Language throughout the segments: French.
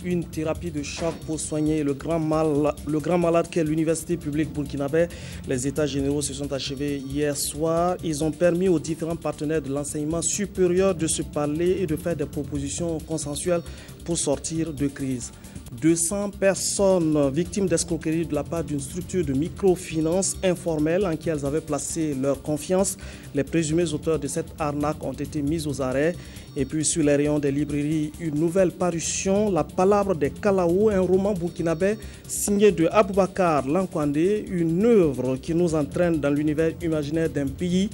une thérapie de choc pour soigner le grand malade qu'est l'université publique burkinabé. Les états généraux se sont achevés hier soir. Ils ont permis aux différents partenaires de l'enseignement supérieur de se parler et de faire des propositions consensuelles pour sortir de crise. 200 personnes victimes d'escroquerie de la part d'une structure de microfinance informelle en qui elles avaient placé leur confiance. Les présumés auteurs de cette arnaque ont été mis aux arrêts. Et puis sur les rayons des librairies, une nouvelle parution, La Palabre des Kalaou, un roman burkinabé signé de Aboubakar Lankwandé, une œuvre qui nous entraîne dans l'univers imaginaire d'un pays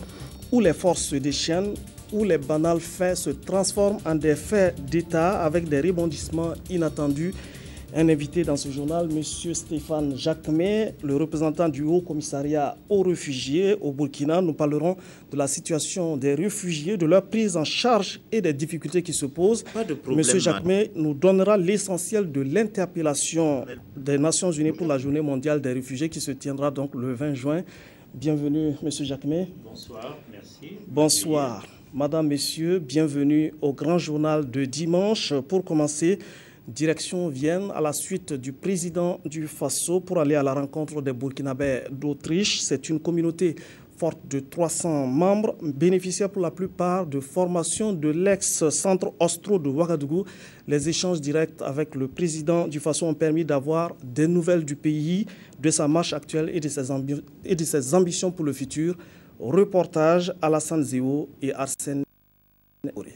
où les forces se déchaînent, où les banals faits se transforment en des faits d'État avec des rebondissements inattendus. Un invité dans ce journal, M. Stéphane Jacquemet, le représentant du Haut Commissariat aux réfugiés au Burkina. Nous parlerons de la situation des réfugiés, de leur prise en charge et des difficultés qui se posent. M. Jacquemet nous donnera l'essentiel de l'interpellation des Nations Unies pour la Journée mondiale des réfugiés qui se tiendra donc le 20 juin. Bienvenue, M. Jacquemet. Bonsoir, merci. Bonsoir. Madame, Messieurs, bienvenue au grand journal de dimanche. Pour commencer, direction Vienne à la suite du président du Faso pour aller à la rencontre des Burkinabés d'Autriche. C'est une communauté forte de 300 membres, bénéficiaires pour la plupart de formation de l'ex-centre Ostro de Ouagadougou. Les échanges directs avec le président du Faso ont permis d'avoir des nouvelles du pays, de sa marche actuelle et de ses ambitions pour le futur. Reportage Alassane Zéo et Arsène Auré.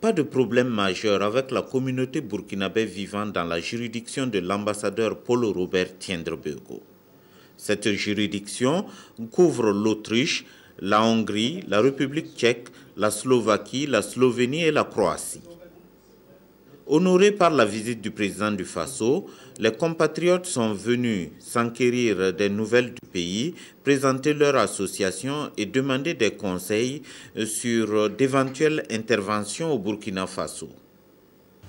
Pas de problème majeur avec la communauté burkinabé vivant dans la juridiction de l'ambassadeur Paul Robert Tiendrebego. Cette juridiction couvre l'Autriche, la Hongrie, la République tchèque, la Slovaquie, la Slovénie et la Croatie. Honorés par la visite du président du Faso, les compatriotes sont venus s'enquérir des nouvelles du pays, présenter leur association et demander des conseils sur d'éventuelles interventions au Burkina Faso.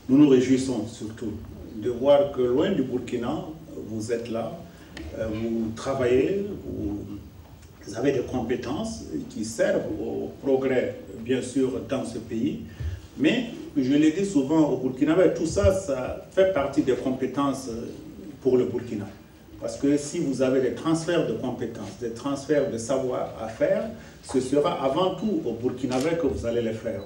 Nous nous réjouissons surtout de voir que loin du Burkina, vous êtes là, vous travaillez, vous avez des compétences qui servent au progrès, bien sûr, dans ce pays. Mais, je l'ai dit souvent au Burkina, tout ça, ça fait partie des compétences pour le Burkina. Parce que si vous avez des transferts de compétences, des transferts de savoir à faire, ce sera avant tout au Burkinabé que vous allez les faire.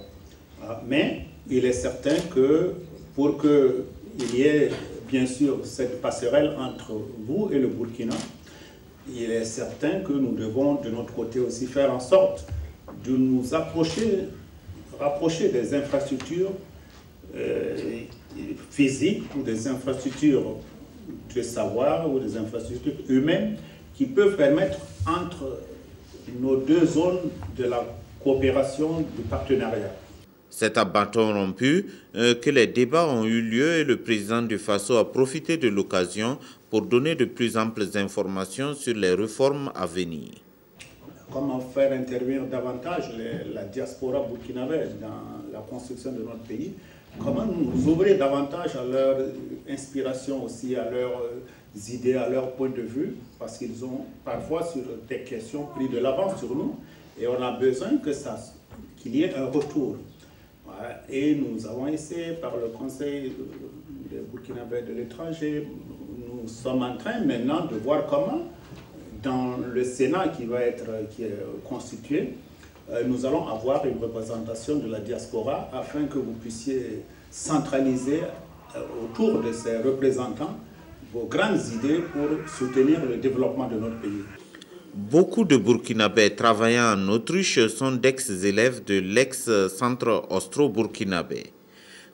Mais il est certain que pour qu'il y ait bien sûr cette passerelle entre vous et le Burkina, il est certain que nous devons de notre côté aussi faire en sorte de nous rapprocher des infrastructures physiques ou des infrastructures de savoir ou des infrastructures humaines qui peuvent permettre entre nos deux zones de la coopération, du partenariat. C'est à bâton rompu que les débats ont eu lieu et le président du Faso a profité de l'occasion pour donner de plus amples informations sur les réformes à venir. Comment faire intervenir davantage la diaspora burkinabé dans la construction de notre pays, comment nous ouvrir davantage à leur inspiration aussi, à leurs idées, à leur point de vue, parce qu'ils ont parfois sur des questions pris de l'avance sur nous et on a besoin qu'il y ait un retour. Et nous avons essayé par le Conseil des Burkinabés de l'étranger, nous sommes en train maintenant de voir comment dans le Sénat qui est constitué, nous allons avoir une représentation de la diaspora afin que vous puissiez centraliser autour de ces représentants vos grandes idées pour soutenir le développement de notre pays. Beaucoup de Burkinabés travaillant en Autriche sont d'ex-élèves de l'ex-centre austro-burkinabé.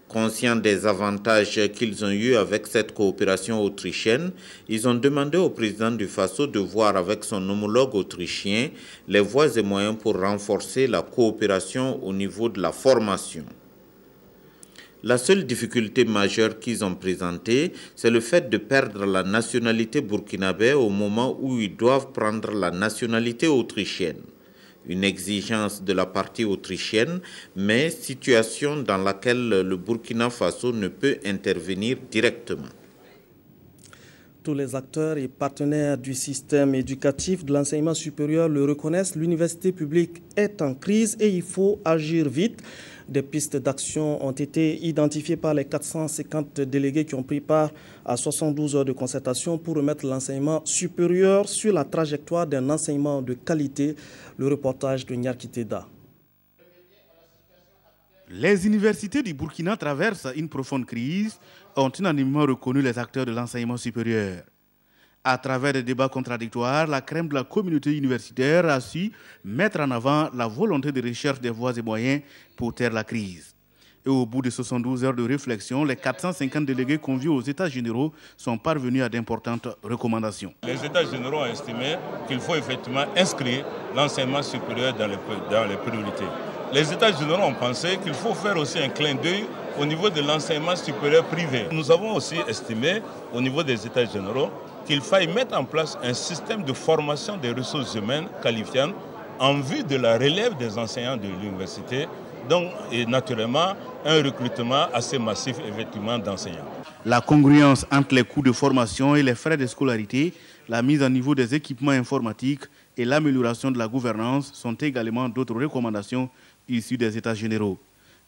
Conscients des avantages qu'ils ont eus avec cette coopération autrichienne, ils ont demandé au président du Faso de voir avec son homologue autrichien les voies et moyens pour renforcer la coopération au niveau de la formation. La seule difficulté majeure qu'ils ont présentée, c'est le fait de perdre la nationalité burkinabé au moment où ils doivent prendre la nationalité autrichienne. Une exigence de la partie autrichienne, mais situation dans laquelle le Burkina Faso ne peut intervenir directement. Tous les acteurs et partenaires du système éducatif de l'enseignement supérieur le reconnaissent. L'université publique est en crise et il faut agir vite. Des pistes d'action ont été identifiées par les 450 délégués qui ont pris part à 72 heures de concertation pour remettre l'enseignement supérieur sur la trajectoire d'un enseignement de qualité. Le reportage de Nyarki Teda. Les universités du Burkina traversent une profonde crise, ont unanimement reconnu les acteurs de l'enseignement supérieur. À travers des débats contradictoires, la crème de la communauté universitaire a su mettre en avant la volonté de recherche des voies et moyens pour taire la crise. Et au bout de 72 heures de réflexion, les 450 délégués conviés aux États généraux sont parvenus à d'importantes recommandations. Les États généraux ont estimé qu'il faut effectivement inscrire l'enseignement supérieur dans les priorités. Les États généraux ont pensé qu'il faut faire aussi un clin d'œil au niveau de l'enseignement supérieur privé. Nous avons aussi estimé au niveau des États généraux qu'il faille mettre en place un système de formation des ressources humaines qualifiantes en vue de la relève des enseignants de l'université, donc et naturellement un recrutement assez massif effectivement d'enseignants. La congruence entre les coûts de formation et les frais de scolarité, la mise à niveau des équipements informatiques et l'amélioration de la gouvernance sont également d'autres recommandations issues des États généraux.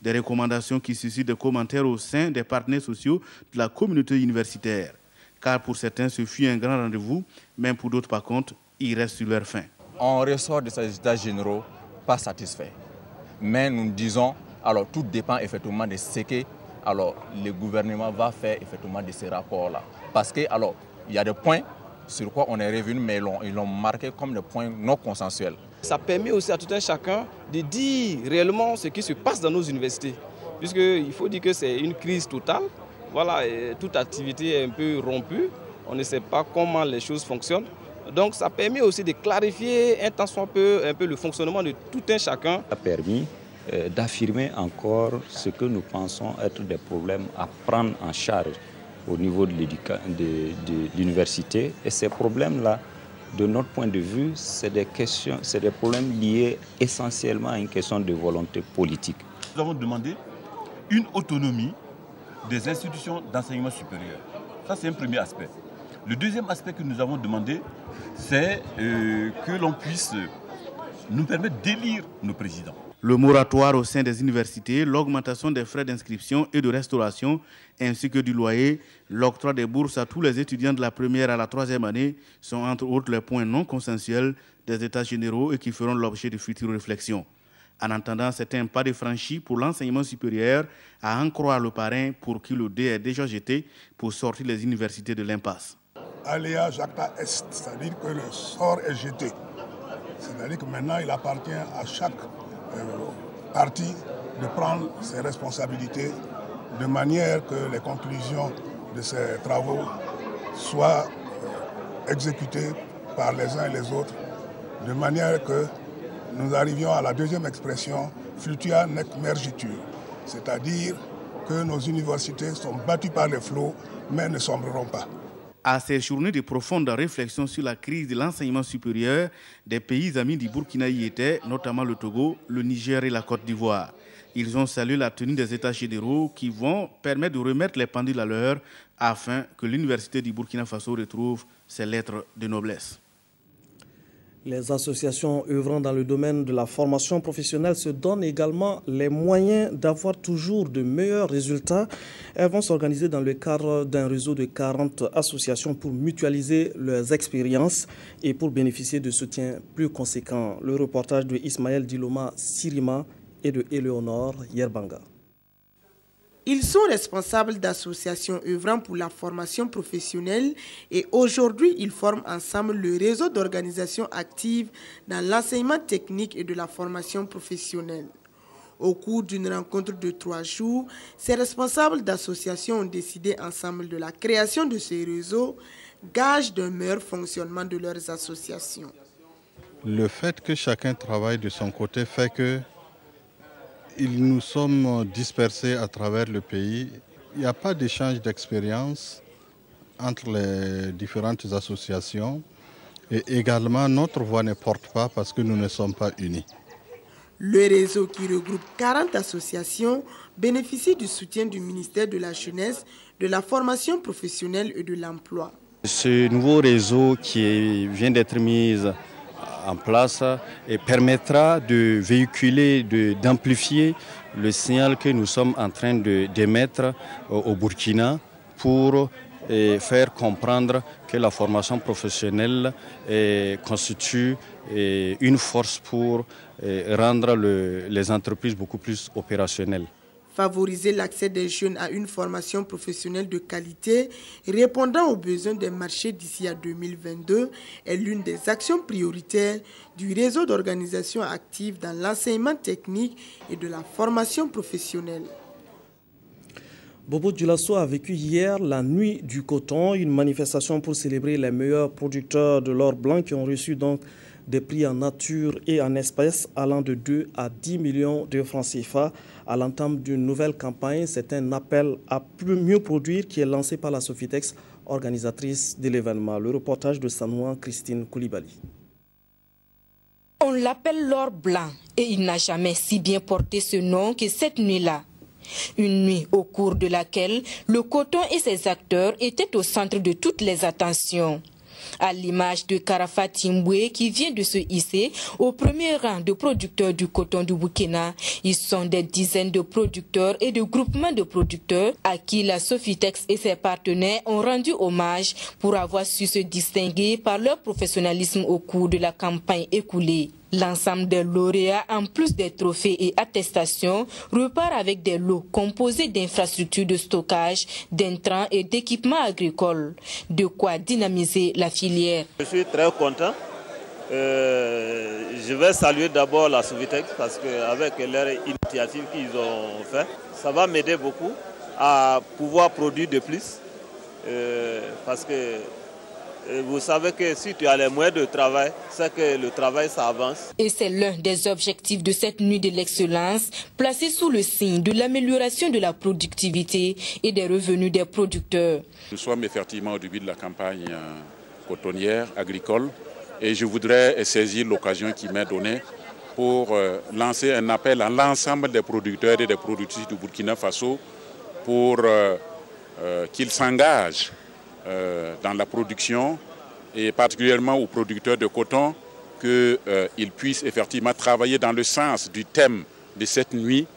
Des recommandations qui suscitent des commentaires au sein des partenaires sociaux de la communauté universitaire. Car pour certains, ce fut un grand rendez-vous, même pour d'autres, par contre, ils restent sur leur faim. On ressort de ces États généraux pas satisfaits. Mais nous disons, alors tout dépend effectivement de ce que le gouvernement va faire effectivement de ces rapports-là. Parce que il y a des points sur quoi on est revenu, mais ils l'ont marqué comme des points non consensuels. Ça permet aussi à tout un chacun de dire réellement ce qui se passe dans nos universités. Puisqu'il faut dire que c'est une crise totale. Voilà, toute activité est un peu rompue. On ne sait pas comment les choses fonctionnent. Donc ça permet aussi de clarifier un peu le fonctionnement de tout un chacun. Ça a permis d'affirmer encore ce que nous pensons être des problèmes à prendre en charge au niveau de l'université. Et ces problèmes-là, de notre point de vue, c'est des problèmes liés essentiellement à une question de volonté politique. Nous avons demandé une autonomie des institutions d'enseignement supérieur. Ça, c'est un premier aspect. Le deuxième aspect que nous avons demandé, c'est que l'on puisse nous permettre d'élire nos présidents. Le moratoire au sein des universités, l'augmentation des frais d'inscription et de restauration, ainsi que du loyer, l'octroi des bourses à tous les étudiants de la première à la troisième année sont entre autres les points non consensuels des États généraux et qui feront l'objet de futures réflexions. En attendant, c'est un pas de franchi pour l'enseignement supérieur, à en croire le parrain pour qui le dé est déjà jeté pour sortir les universités de l'impasse. Alea jacta est, c'est-à-dire que le sort est jeté. C'est-à-dire que maintenant, il appartient à chaque parti de prendre ses responsabilités de manière que les conclusions de ces travaux soient exécutées par les uns et les autres, de manière que nous arrivions à la deuxième expression, flutua nec mergitur, c'est-à-dire que nos universités sont battues par les flots, mais ne sombreront pas. À ces journées de profonde réflexion sur la crise de l'enseignement supérieur, des pays amis du Burkina y étaient, notamment le Togo, le Niger et la Côte d'Ivoire. Ils ont salué la tenue des États généraux qui vont permettre de remettre les pendules à l'heure afin que l'université du Burkina Faso retrouve ses lettres de noblesse. Les associations œuvrant dans le domaine de la formation professionnelle se donnent également les moyens d'avoir toujours de meilleurs résultats. Elles vont s'organiser dans le cadre d'un réseau de 40 associations pour mutualiser leurs expériences et pour bénéficier de soutien plus conséquent. Le reportage de Ismaël Diloma Sirima et de Éléonore Yerbanga. Ils sont responsables d'associations œuvrant pour la formation professionnelle et aujourd'hui, ils forment ensemble le réseau d'organisations actives dans l'enseignement technique et de la formation professionnelle. Au cours d'une rencontre de 3 jours, ces responsables d'associations ont décidé ensemble de la création de ces réseaux, gage d'un meilleur fonctionnement de leurs associations. Le fait que chacun travaille de son côté fait que nous sommes dispersés à travers le pays. Il n'y a pas d'échange d'expérience entre les différentes associations et également notre voix ne porte pas parce que nous ne sommes pas unis. Le réseau qui regroupe 40 associations bénéficie du soutien du ministère de la Jeunesse, de la formation professionnelle et de l'emploi. Ce nouveau réseau qui vient d'être mis en place et permettra de véhiculer, d'amplifier le signal que nous sommes en train d'émettre au Burkina pour faire comprendre que la formation professionnelle constitue une force pour rendre les entreprises beaucoup plus opérationnelles. Favoriser l'accès des jeunes à une formation professionnelle de qualité répondant aux besoins des marchés d'ici à 2022 est l'une des actions prioritaires du réseau d'organisations actives dans l'enseignement technique et de la formation professionnelle. Bobo Dioulasso a vécu hier la nuit du coton, une manifestation pour célébrer les meilleurs producteurs de l'or blanc qui ont reçu donc des prix en nature et en espèces allant de 2 à 10 millions de francs CFA. À l'entame d'une nouvelle campagne, c'est un appel à mieux produire qui est lancé par la Sofitex, organisatrice de l'événement. Le reportage de Sanouan, Christine Koulibaly. On l'appelle l'or blanc et il n'a jamais si bien porté ce nom que cette nuit-là. Une nuit au cours de laquelle le coton et ses acteurs étaient au centre de toutes les attentions. À l'image de Karafa Timboué qui vient de se hisser au premier rang de producteurs du coton du Burkina. Ils sont des dizaines de producteurs et de groupements de producteurs à qui la Sofitex et ses partenaires ont rendu hommage pour avoir su se distinguer par leur professionnalisme au cours de la campagne écoulée. L'ensemble des lauréats, en plus des trophées et attestations, repart avec des lots composés d'infrastructures de stockage, d'intrants et d'équipements agricoles. De quoi dynamiser la filière. Je suis très content. Je vais saluer d'abord la Sofitex parce qu'avec leur initiative qu'ils ont fait, ça va m'aider beaucoup à pouvoir produire de plus. Parce que vous savez que si tu as les moyens de travail, c'est que le travail, ça avance. Et c'est l'un des objectifs de cette nuit de l'excellence, placé sous le signe de l'amélioration de la productivité et des revenus des producteurs. Nous sommes effectivement au début de la campagne cotonnière, agricole, et je voudrais saisir l'occasion qui m'est donnée pour lancer un appel à l'ensemble des producteurs et des productrices du Burkina Faso pour qu'ils s'engagent dans la production et particulièrement aux producteurs de coton qu'ils puissent effectivement travailler dans le sens du thème de cette nuit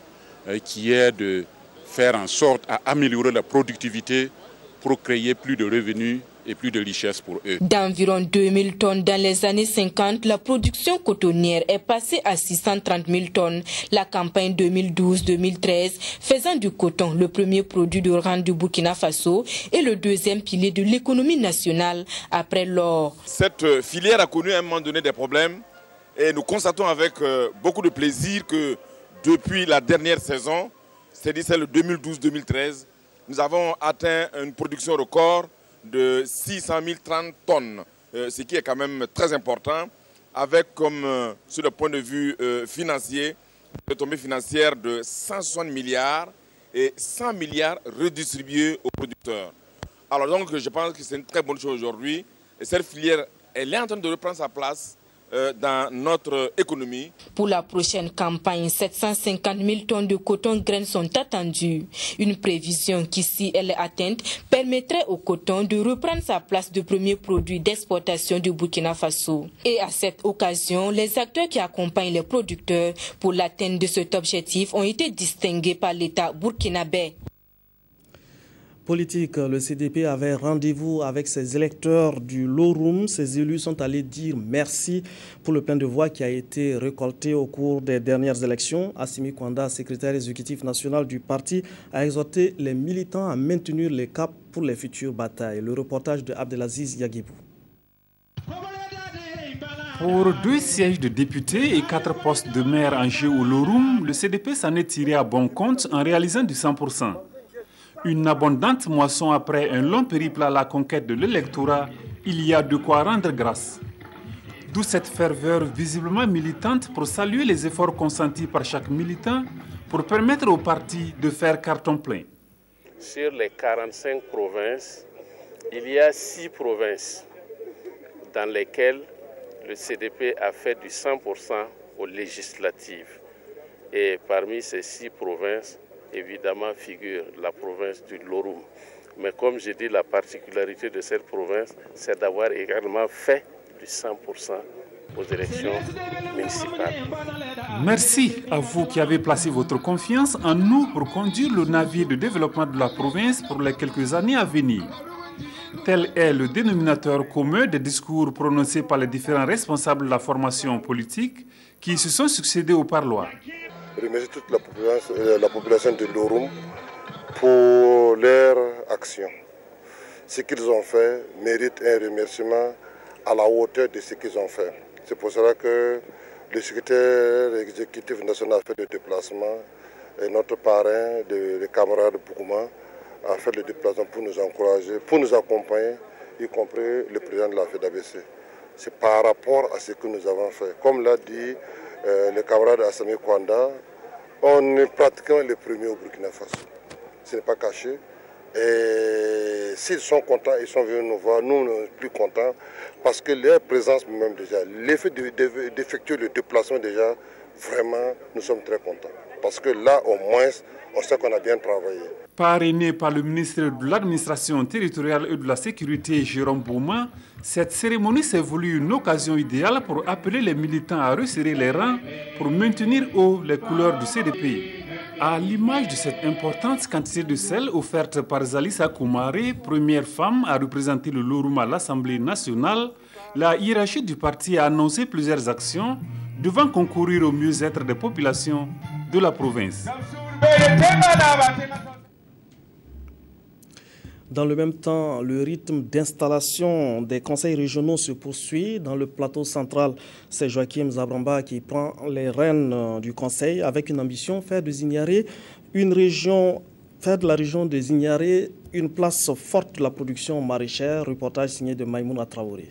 qui est de faire en sorte à améliorer la productivité pour créer plus de revenus et plus de richesses pour eux. D'environ 2000 tonnes dans les années 50, la production cotonnière est passée à 630 000 tonnes. La campagne 2012-2013 faisant du coton le premier produit de rang du Burkina Faso et le deuxième pilier de l'économie nationale après l'or. Cette filière a connu à un moment donné des problèmes et nous constatons avec beaucoup de plaisir que depuis la dernière saison, c'est-à-dire celle de 2012-2013, nous avons atteint une production record de 600 030 tonnes, ce qui est quand même très important, avec comme sur le point de vue financier, une retombée financière de 160 milliards et 100 milliards redistribués aux producteurs. Alors donc je pense que c'est une très bonne chose aujourd'hui et cette filière elle est en train de reprendre sa place dans notre économie. Pour la prochaine campagne, 750 000 tonnes de coton graines sont attendues. Une prévision qui, si elle est atteinte, permettrait au coton de reprendre sa place de premier produit d'exportation du Burkina Faso. Et à cette occasion, les acteurs qui accompagnent les producteurs pour l'atteinte de cet objectif ont été distingués par l'État burkinabé. Politique, le CDP avait rendez-vous avec ses électeurs du Lorum. Ces élus sont allés dire merci pour le plein de voix qui a été récolté au cours des dernières élections. Assimi Kwanda, secrétaire exécutif national du parti, a exhorté les militants à maintenir les caps pour les futures batailles. Le reportage de Abdelaziz Yagibou. Pour 2 sièges de députés et 4 postes de maire en jeu au Lorum, le CDP s'en est tiré à bon compte en réalisant du 100%. Une abondante moisson après un long périple à la conquête de l'électorat, il y a de quoi rendre grâce. D'où cette ferveur visiblement militante pour saluer les efforts consentis par chaque militant pour permettre au parti de faire carton plein. Sur les 45 provinces, il y a 6 provinces dans lesquelles le CDP a fait du 100% aux législatives. Et parmi ces 6 provinces, évidemment figure la province du Lorum. Mais comme je dis, la particularité de cette province, c'est d'avoir également fait du 100% aux élections municipales. Merci à vous qui avez placé votre confiance en nous pour conduire le navire de développement de la province pour les quelques années à venir. Tel est le dénominateur commun des discours prononcés par les différents responsables de la formation politique qui se sont succédés au parloir. Je remercie toute la population de l'Orum pour leur action. Ce qu'ils ont fait mérite un remerciement à la hauteur de ce qu'ils ont fait. C'est pour cela que le secrétaire exécutif national a fait le déplacement et notre parrain, le camarade Bougouma, a fait le déplacement pour nous encourager, pour nous accompagner, y compris le président de la FEDABC. C'est par rapport à ce que nous avons fait. Comme l'a dit le camarade Assami Kwanda, on est pratiquement les premiers au Burkina Faso. Ce n'est pas caché. Et s'ils sont contents, ils sont venus nous voir, nous, on est plus contents, parce que leur présence même déjà, l'effet d'effectuer le déplacement déjà, vraiment, nous sommes très contents. Parce que là, au moins, on sait qu'on a bien travaillé. Parrainé par le ministre de l'Administration territoriale et de la Sécurité, Jérôme Bouma, cette cérémonie s'est voulue une occasion idéale pour appeler les militants à resserrer les rangs pour maintenir haut les couleurs du CDP. À l'image de cette importante quantité de sel offerte par Zalissa Koumaré, première femme à représenter le Lorum à l'Assemblée nationale, la hiérarchie du parti a annoncé plusieurs actions devant concourir au mieux-être des populations de la province. Dans le même temps, le rythme d'installation des conseils régionaux se poursuit. Dans le plateau central, c'est Joachim Zabramba qui prend les rênes du conseil avec une ambition, faire de la région de Zignaré une place forte de la production maraîchère. Reportage signé de Maïmouna Traoré.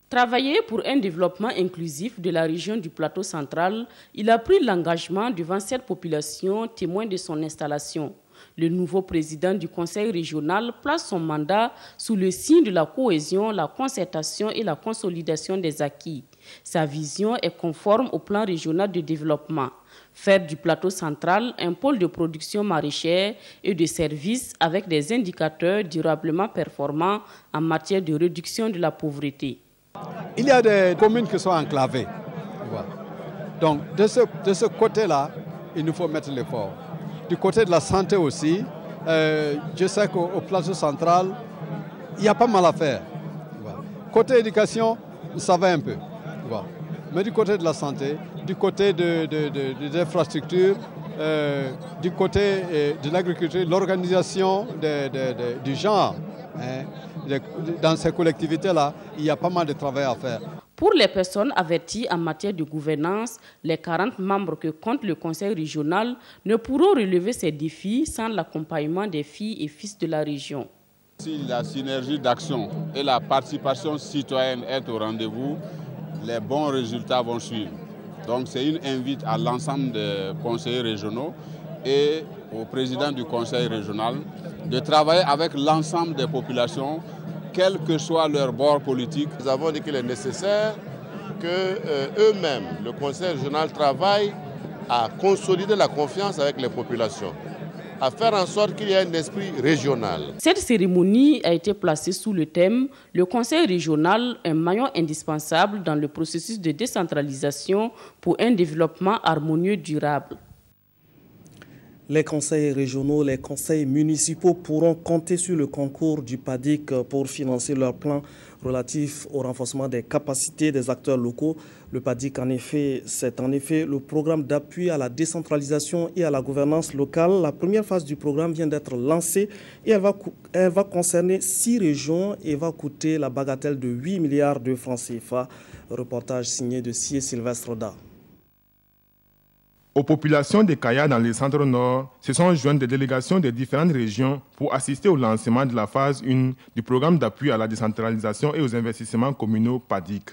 Travailler pour un développement inclusif de la région du plateau central, il a pris l'engagement devant cette population témoin de son installation. Le nouveau président du conseil régional place son mandat sous le signe de la cohésion, la concertation et la consolidation des acquis. Sa vision est conforme au plan régional de développement. Faire du plateau central un pôle de production maraîchère et de services avec des indicateurs durablement performants en matière de réduction de la pauvreté. Il y a des communes qui sont enclavées. Donc de ce côté-là, il nous faut mettre l'effort. Du côté de la santé aussi, je sais qu'au plateau central, il y a pas mal à faire. Côté éducation, ça va un peu. Mais du côté de la santé, du côté des infrastructures, du côté de l'agriculture, l'organisation du genre, dans ces collectivités-là, il y a pas mal de travail à faire. Pour les personnes averties en matière de gouvernance, les 40 membres que compte le conseil régional ne pourront relever ces défis sans l'accompagnement des filles et fils de la région. Si la synergie d'action et la participation citoyenne est au rendez-vous, les bons résultats vont suivre. Donc c'est une invite à l'ensemble des conseillers régionaux et au président du conseil régional de travailler avec l'ensemble des populations, quel que soit leur bord politique. Nous avons dit qu'il est nécessaire qu'eux-mêmes, le conseil régional, travaille à consolider la confiance avec les populations, à faire en sorte qu'il y ait un esprit régional. Cette cérémonie a été placée sous le thème « Le conseil régional, un maillon indispensable dans le processus de décentralisation pour un développement harmonieux durable ». Les conseils régionaux, les conseils municipaux pourront compter sur le concours du PADIC pour financer leurs plans relatifs au renforcement des capacités des acteurs locaux. Le PADIC, c'est en effet le programme d'appui à la décentralisation et à la gouvernance locale. La première phase du programme vient d'être lancée et elle va concerner 6 régions et va coûter la bagatelle de 8 milliards de francs CFA. Reportage signé de Sié Sylvestre Da. Aux populations de Kaya dans le centre nord se sont jointes des délégations des différentes régions pour assister au lancement de la phase 1 du programme d'appui à la décentralisation et aux investissements communaux PADIC.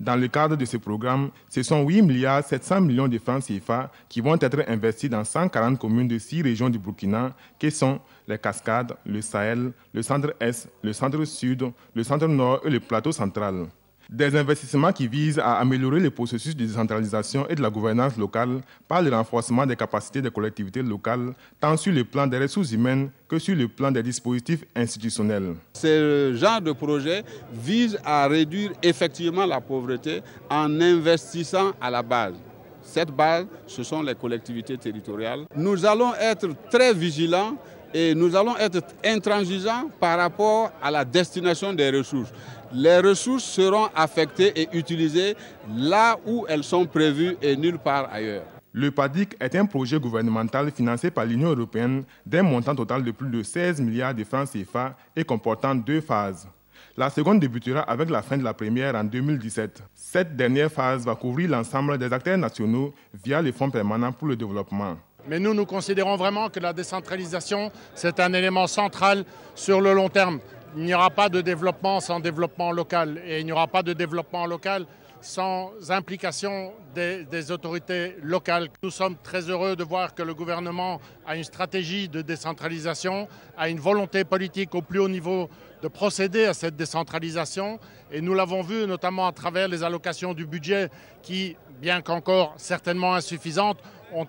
Dans le cadre de ce programme, ce sont 8 milliards 700 millions de francs CFA qui vont être investis dans 140 communes de 6 régions du Burkina, qui sont les Cascades, le Sahel, le centre-est, le centre-sud, le centre-nord et le plateau central. Des investissements qui visent à améliorer les processus de décentralisation et de la gouvernance locale par le renforcement des capacités des collectivités locales, tant sur le plan des ressources humaines que sur le plan des dispositifs institutionnels. Ce genre de projet vise à réduire effectivement la pauvreté en investissant à la base. Cette base, ce sont les collectivités territoriales. Nous allons être très vigilants et nous allons être intransigeants par rapport à la destination des ressources. Les ressources seront affectées et utilisées là où elles sont prévues et nulle part ailleurs. Le PADIC est un projet gouvernemental financé par l'Union européenne d'un montant total de plus de 16 milliards de francs CFA et comportant 2 phases. La seconde débutera avec la fin de la première en 2017. Cette dernière phase va couvrir l'ensemble des acteurs nationaux via les fonds permanents pour le développement. Mais nous considérons vraiment que la décentralisation, c'est un élément central sur le long terme. Il n'y aura pas de développement sans développement local et il n'y aura pas de développement local sans implication des autorités locales. Nous sommes très heureux de voir que le gouvernement a une stratégie de décentralisation, a une volonté politique au plus haut niveau de procéder à cette décentralisation. Et nous l'avons vu notamment à travers les allocations du budget qui, bien qu'encore certainement insuffisantes, ont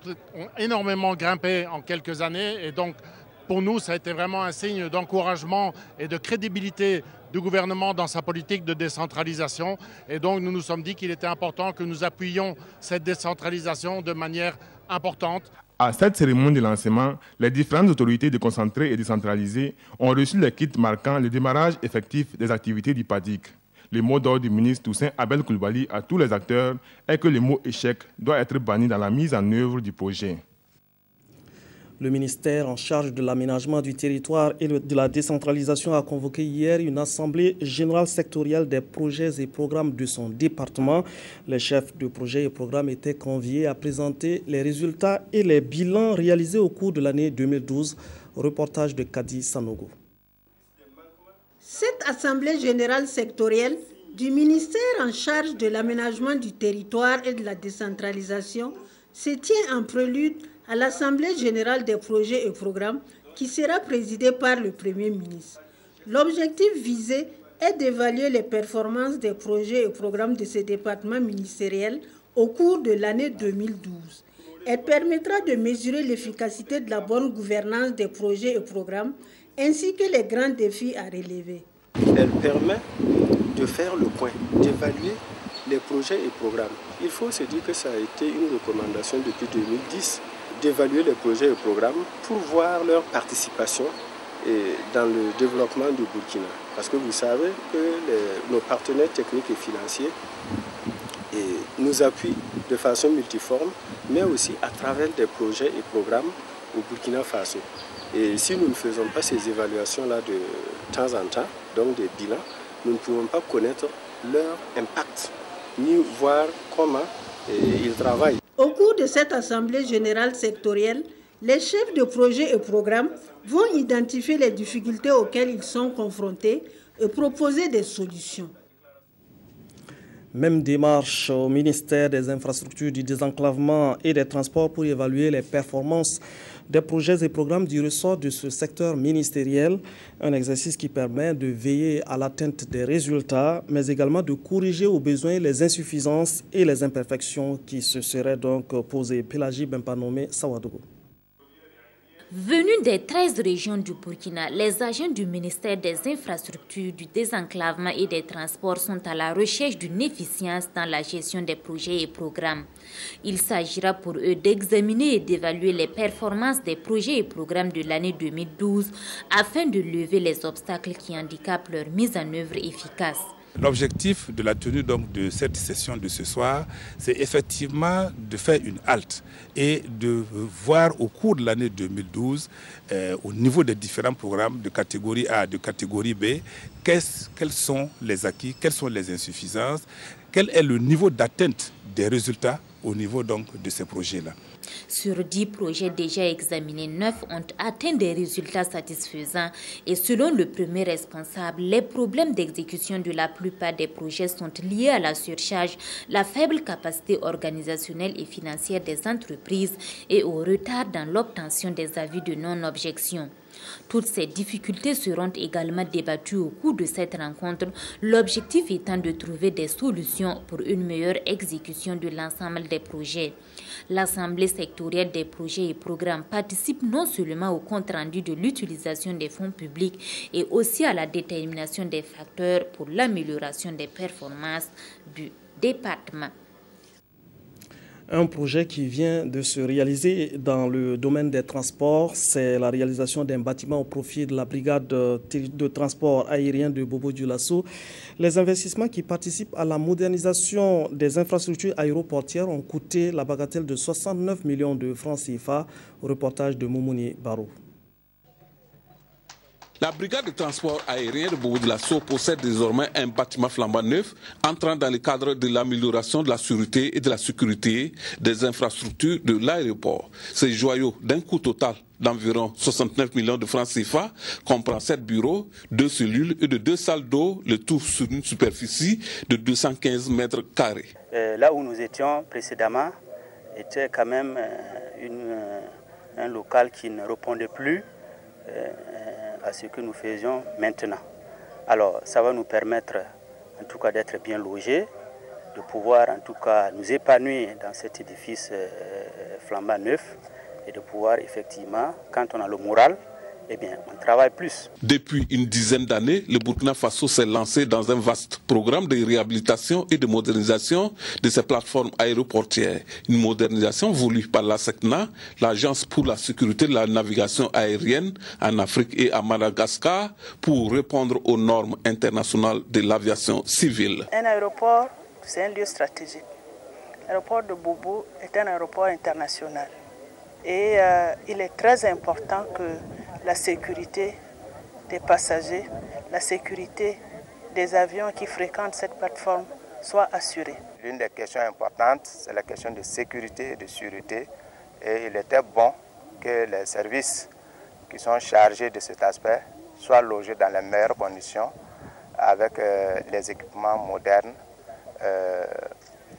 énormément grimpé en quelques années. Et donc, pour nous, ça a été vraiment un signe d'encouragement et de crédibilité du gouvernement dans sa politique de décentralisation. Et donc, nous nous sommes dit qu'il était important que nous appuyions cette décentralisation de manière importante. À cette cérémonie de lancement, les différentes autorités déconcentrées et décentralisées ont reçu les kits marquant le démarrage effectif des activités du PADIC. Le mot d'ordre du ministre Toussaint Abel Coulibaly à tous les acteurs est que le mot échec doit être banni dans la mise en œuvre du projet. Le ministère en charge de l'aménagement du territoire et de la décentralisation a convoqué hier une assemblée générale sectorielle des projets et programmes de son département. Les chefs de projets et programmes étaient conviés à présenter les résultats et les bilans réalisés au cours de l'année 2012. Reportage de Kadi Sanogo. Cette assemblée générale sectorielle du ministère en charge de l'aménagement du territoire et de la décentralisation se tient en prélude à l'Assemblée générale des projets et programmes qui sera présidée par le Premier ministre. L'objectif visé est d'évaluer les performances des projets et programmes de ce département ministériel au cours de l'année 2012. Elle permettra de mesurer l'efficacité de la bonne gouvernance des projets et programmes ainsi que les grands défis à relever. Elle permet de faire le point, d'évaluer les projets et programmes. Il faut se dire que ça a été une recommandation depuis 2010 d'évaluer les projets et programmes pour voir leur participation dans le développement du Burkina. Parce que vous savez que nos partenaires techniques et financiers nous appuient de façon multiforme, mais aussi à travers des projets et programmes au Burkina Faso. Et si nous ne faisons pas ces évaluations-là de temps en temps, donc des bilans, nous ne pouvons pas connaître leur impact, ni voir comment ils travaillent. Au cours de cette assemblée générale sectorielle, les chefs de projets et programmes vont identifier les difficultés auxquelles ils sont confrontés et proposer des solutions. Même démarche au ministère des Infrastructures, du Désenclavement et des Transports pour évaluer les performances des projets et programmes du ressort de ce secteur ministériel. Un exercice qui permet de veiller à l'atteinte des résultats, mais également de corriger au besoin les insuffisances et les imperfections qui se seraient donc posées. Pélagie Bempanomé, Sawadogo. Venus des 13 régions du Burkina, les agents du ministère des Infrastructures, du Désenclavement et des Transports sont à la recherche d'une efficience dans la gestion des projets et programmes. Il s'agira pour eux d'examiner et d'évaluer les performances des projets et programmes de l'année 2012 afin de lever les obstacles qui handicapent leur mise en œuvre efficace. L'objectif de la tenue donc de cette session de ce soir, c'est effectivement de faire une halte et de voir au cours de l'année 2012, au niveau des différents programmes de catégorie A, de catégorie B, quels sont les acquis, quelles sont les insuffisances, quel est le niveau d'atteinte des résultats au niveau donc de ces projets-là. Sur 10 projets déjà examinés, 9 ont atteint des résultats satisfaisants et selon le premier responsable, les problèmes d'exécution de la plupart des projets sont liés à la surcharge, la faible capacité organisationnelle et financière des entreprises et au retard dans l'obtention des avis de non-objection. Toutes ces difficultés seront également débattues au cours de cette rencontre, l'objectif étant de trouver des solutions pour une meilleure exécution de l'ensemble des projets. L'Assemblée sectorielle des projets et programmes participe non seulement au compte-rendu de l'utilisation des fonds publics et aussi à la détermination des facteurs pour l'amélioration des performances du département. Un projet qui vient de se réaliser dans le domaine des transports, c'est la réalisation d'un bâtiment au profit de la brigade de transport aérien de Bobo-Dioulasso. Les investissements qui participent à la modernisation des infrastructures aéroportières ont coûté la bagatelle de 69 millions de francs CFA. Reportage de Moumouni Barou. La brigade de transport aérien de Bobo-Dioulasso possède désormais un bâtiment flambant neuf entrant dans le cadre de l'amélioration de la sûreté et de la sécurité des infrastructures de l'aéroport. Ces joyaux d'un coût total d'environ 69 millions de francs CFA comprend 7 bureaux, 2 cellules et de 2 salles d'eau, le tout sur une superficie de 215 mètres carrés. Là où nous étions précédemment était quand même un local qui ne répondait plus à ce que nous faisions maintenant. Alors ça va nous permettre en tout cas d'être bien logés, de pouvoir en tout cas nous épanouir dans cet édifice flambant neuf et de pouvoir effectivement, quand on a le moral, eh bien, on travaille plus. Depuis une dizaine d'années, le Burkina Faso s'est lancé dans un vaste programme de réhabilitation et de modernisation de ses plateformes aéroportières. Une modernisation voulue par la SECNA, l'Agence pour la sécurité de la navigation aérienne en Afrique et à Madagascar, pour répondre aux normes internationales de l'aviation civile. Un aéroport, c'est un lieu stratégique. L'aéroport de Bobo est un aéroport international. Et il est très important que la sécurité des passagers, la sécurité des avions qui fréquentent cette plateforme soit assurée. L'une des questions importantes, c'est la question de sécurité et de sûreté. Et il était bon que les services qui sont chargés de cet aspect soient logés dans les meilleures conditions avec les équipements modernes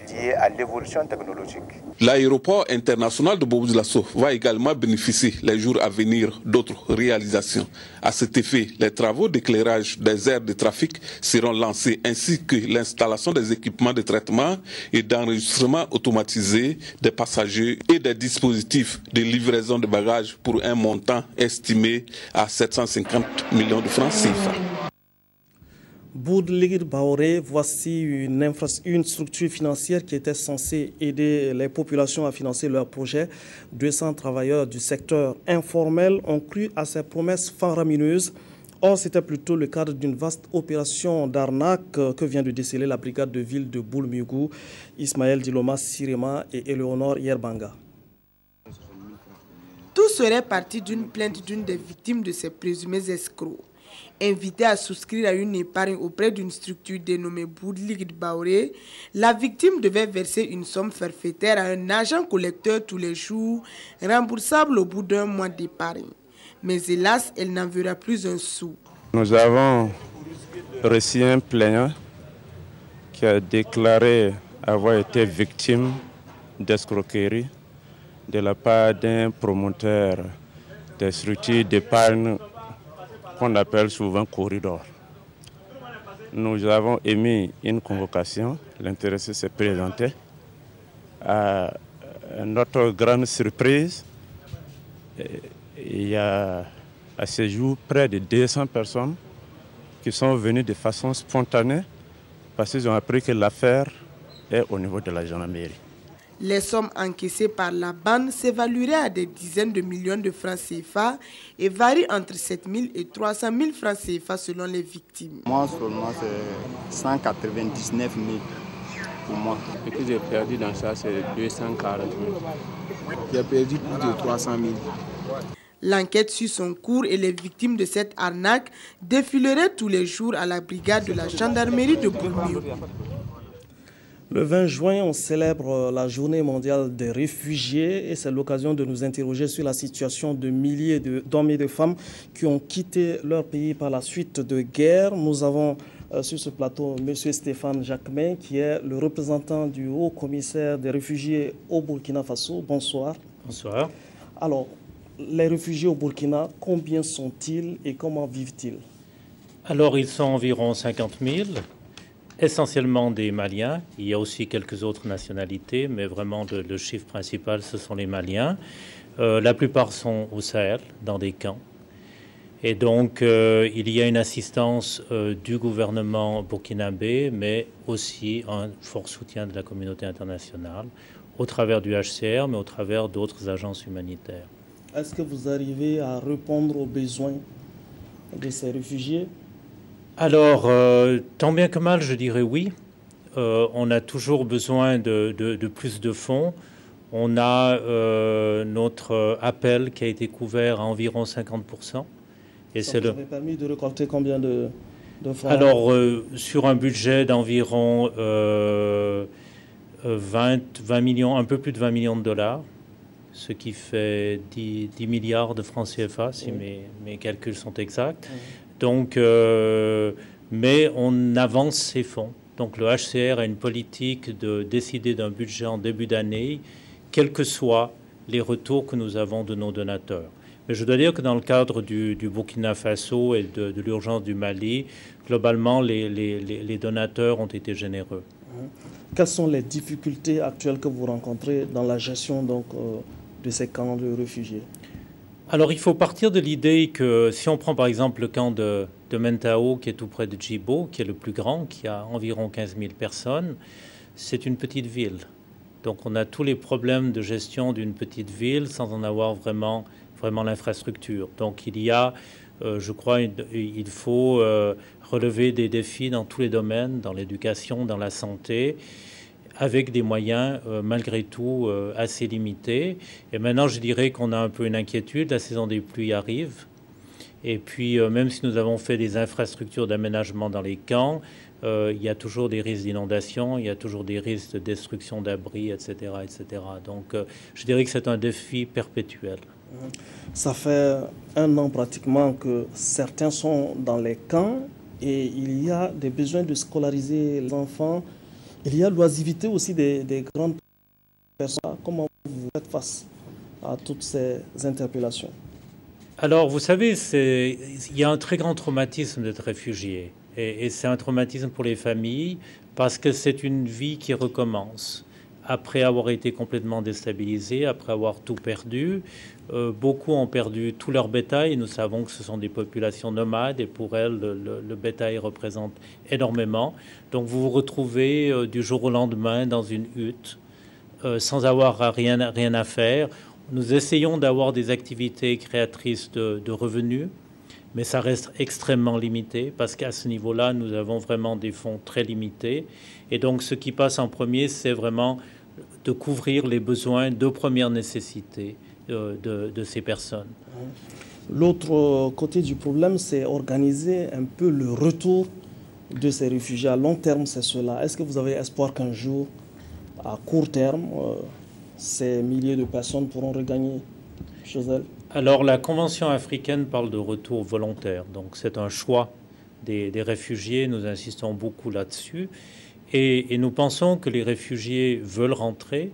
liés à l'évolution technologique. L'aéroport international de Bobo-Dioulasso va également bénéficier les jours à venir d'autres réalisations. À cet effet, les travaux d'éclairage des aires de trafic seront lancés ainsi que l'installation des équipements de traitement et d'enregistrement automatisé des passagers et des dispositifs de livraison de bagages pour un montant estimé à 750 millions de francs CFA. Boudligir Baoré, voici une structure financière qui était censée aider les populations à financer leurs projets. 200 travailleurs du secteur informel ont cru à ces promesses faramineuses. Or, c'était plutôt le cadre d'une vaste opération d'arnaque que vient de déceler la brigade de ville de Boulmugou, Ismaël Diloma Sirema et Eleonore Yerbanga. Tout serait parti d'une plainte d'une des victimes de ces présumés escrocs. Invité à souscrire à une épargne auprès d'une structure dénommée Boudligir Baoré, la victime devait verser une somme forfaitaire à un agent collecteur tous les jours, remboursable au bout d'un mois d'épargne. Mais hélas, elle n'en verra plus un sou. Nous avons reçu un plaignant qui a déclaré avoir été victime d'escroquerie de la part d'un promoteur des structures d'épargne qu'on appelle souvent corridor. Nous avons émis une convocation, l'intéressé s'est présenté. À notre grande surprise, il y a à ce jour près de 200 personnes qui sont venues de façon spontanée parce qu'ils ont appris que l'affaire est au niveau de la gendarmerie. Les sommes encaissées par la bande s'évalueraient à des dizaines de millions de francs CFA et varient entre 7 000 et 300 000 francs CFA selon les victimes. Moi seulement c'est 199 000 pour moi. Ce que j'ai perdu dans ça c'est 240 000. J'ai perdu plus de 300 000. L'enquête suit son cours et les victimes de cette arnaque défileraient tous les jours à la brigade de la gendarmerie de Boulmugou. Le 20 juin, on célèbre la journée mondiale des réfugiés et c'est l'occasion de nous interroger sur la situation de milliers d'hommes et de femmes qui ont quitté leur pays par la suite de guerre. Nous avons sur ce plateau M. Stéphane Jacquemin qui est le représentant du haut commissaire des réfugiés au Burkina Faso. Bonsoir. Bonsoir. Alors, les réfugiés au Burkina, combien sont-ils et comment vivent-ils? Alors, ils sont environ 50 000, essentiellement des Maliens. Il y a aussi quelques autres nationalités, mais vraiment le chiffre principal, ce sont les Maliens. La plupart sont au Sahel, dans des camps. Et donc, il y a une assistance du gouvernement burkinabé, mais aussi un fort soutien de la communauté internationale, au travers du HCR, mais au travers d'autres agences humanitaires. Est-ce que vous arrivez à répondre aux besoins de ces réfugiés? Alors, tant bien que mal, je dirais oui. On a toujours besoin de plus de fonds. On a notre appel qui a été couvert à environ 50%. Et ça vous avait permis de récolter combien de fonds? Alors, sur un budget d'environ 20 millions, un peu plus de 20 millions de dollars, ce qui fait 10 milliards de francs CFA, si mes calculs sont exacts. Donc, mais on avance ces fonds. Donc le HCR a une politique de décider d'un budget en début d'année, quels que soient les retours que nous avons de nos donateurs. Mais je dois dire que dans le cadre du Burkina Faso et de l'urgence du Mali, globalement, les donateurs ont été généreux. Quelles sont les difficultés actuelles que vous rencontrez dans la gestion donc, de ces camps de réfugiés? Alors, il faut partir de l'idée que si on prend par exemple le camp de Mentao, qui est tout près de Djibo, qui est le plus grand, qui a environ 15 000 personnes, c'est une petite ville. Donc, on a tous les problèmes de gestion d'une petite ville sans en avoir vraiment l'infrastructure. Donc, il y a, je crois, il faut relever des défis dans tous les domaines, dans l'éducation, dans la santé, avec des moyens malgré tout assez limités. Et maintenant, je dirais qu'on a un peu une inquiétude. La saison des pluies arrive. Et puis, même si nous avons fait des infrastructures d'aménagement dans les camps, il y a toujours des risques d'inondation, il y a toujours des risques de destruction d'abris, etc., etc. Donc, je dirais que c'est un défi perpétuel. Ça fait 1 an pratiquement que certains sont dans les camps et il y a des besoins de scolariser les enfants. Il y a l'oisivité aussi des grandes personnes. Comment vous faites face à toutes ces interpellations? Alors, vous savez, il y a un très grand traumatisme d'être réfugié. Et c'est un traumatisme pour les familles parce que c'est une vie qui recommence. Après avoir été complètement déstabilisés, après avoir tout perdu, beaucoup ont perdu tout leur bétail. Nous savons que ce sont des populations nomades et pour elles, le bétail représente énormément. Donc vous vous retrouvez du jour au lendemain dans une hutte sans avoir rien à faire. Nous essayons d'avoir des activités créatrices de revenus, mais ça reste extrêmement limité parce qu'à ce niveau-là, nous avons vraiment des fonds très limités. Et donc ce qui passe en premier, c'est vraiment de couvrir les besoins de première nécessité de ces personnes. L'autre côté du problème, c'est organiser un peu le retour de ces réfugiés. À long terme, c'est cela. Est-ce que vous avez espoir qu'un jour, à court terme, ces milliers de personnes pourront regagner chez elles? Alors, la Convention africaine parle de retour volontaire. Donc, c'est un choix des réfugiés. Nous insistons beaucoup là-dessus. Et nous pensons que les réfugiés veulent rentrer,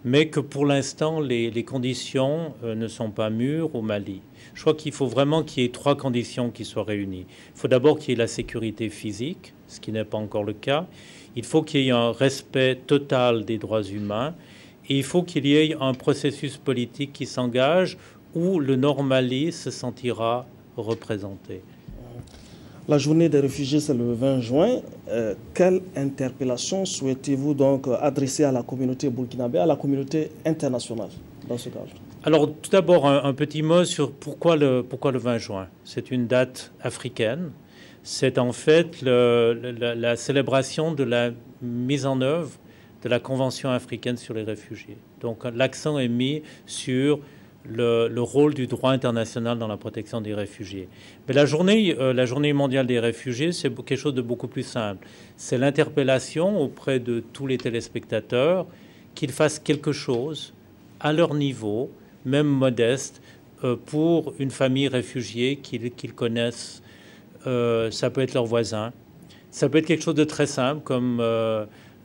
mais que pour l'instant, les conditions ne sont pas mûres au Mali. Je crois qu'il faut vraiment qu'il y ait 3 conditions qui soient réunies. Il faut d'abord qu'il y ait la sécurité physique, ce qui n'est pas encore le cas. Il faut qu'il y ait un respect total des droits humains. Et il faut qu'il y ait un processus politique qui s'engage où le Nord Mali se sentira représenté. La journée des réfugiés, c'est le 20 juin. Quelle interpellation souhaitez-vous donc adresser à la communauté burkinabé, à la communauté internationale dans ce cadre? Alors, tout d'abord, un petit mot sur pourquoi le 20 juin. C'est une date africaine. C'est en fait la célébration de la mise en œuvre de la Convention africaine sur les réfugiés. Donc, l'accent est mis sur le rôle du droit international dans la protection des réfugiés. Mais la journée mondiale des réfugiés, c'est quelque chose de beaucoup plus simple. C'est l'interpellation auprès de tous les téléspectateurs qu'ils fassent quelque chose à leur niveau, même modeste, pour une famille réfugiée qu'ils connaissent. Ça peut être leurs voisins. Ça peut être quelque chose de très simple, comme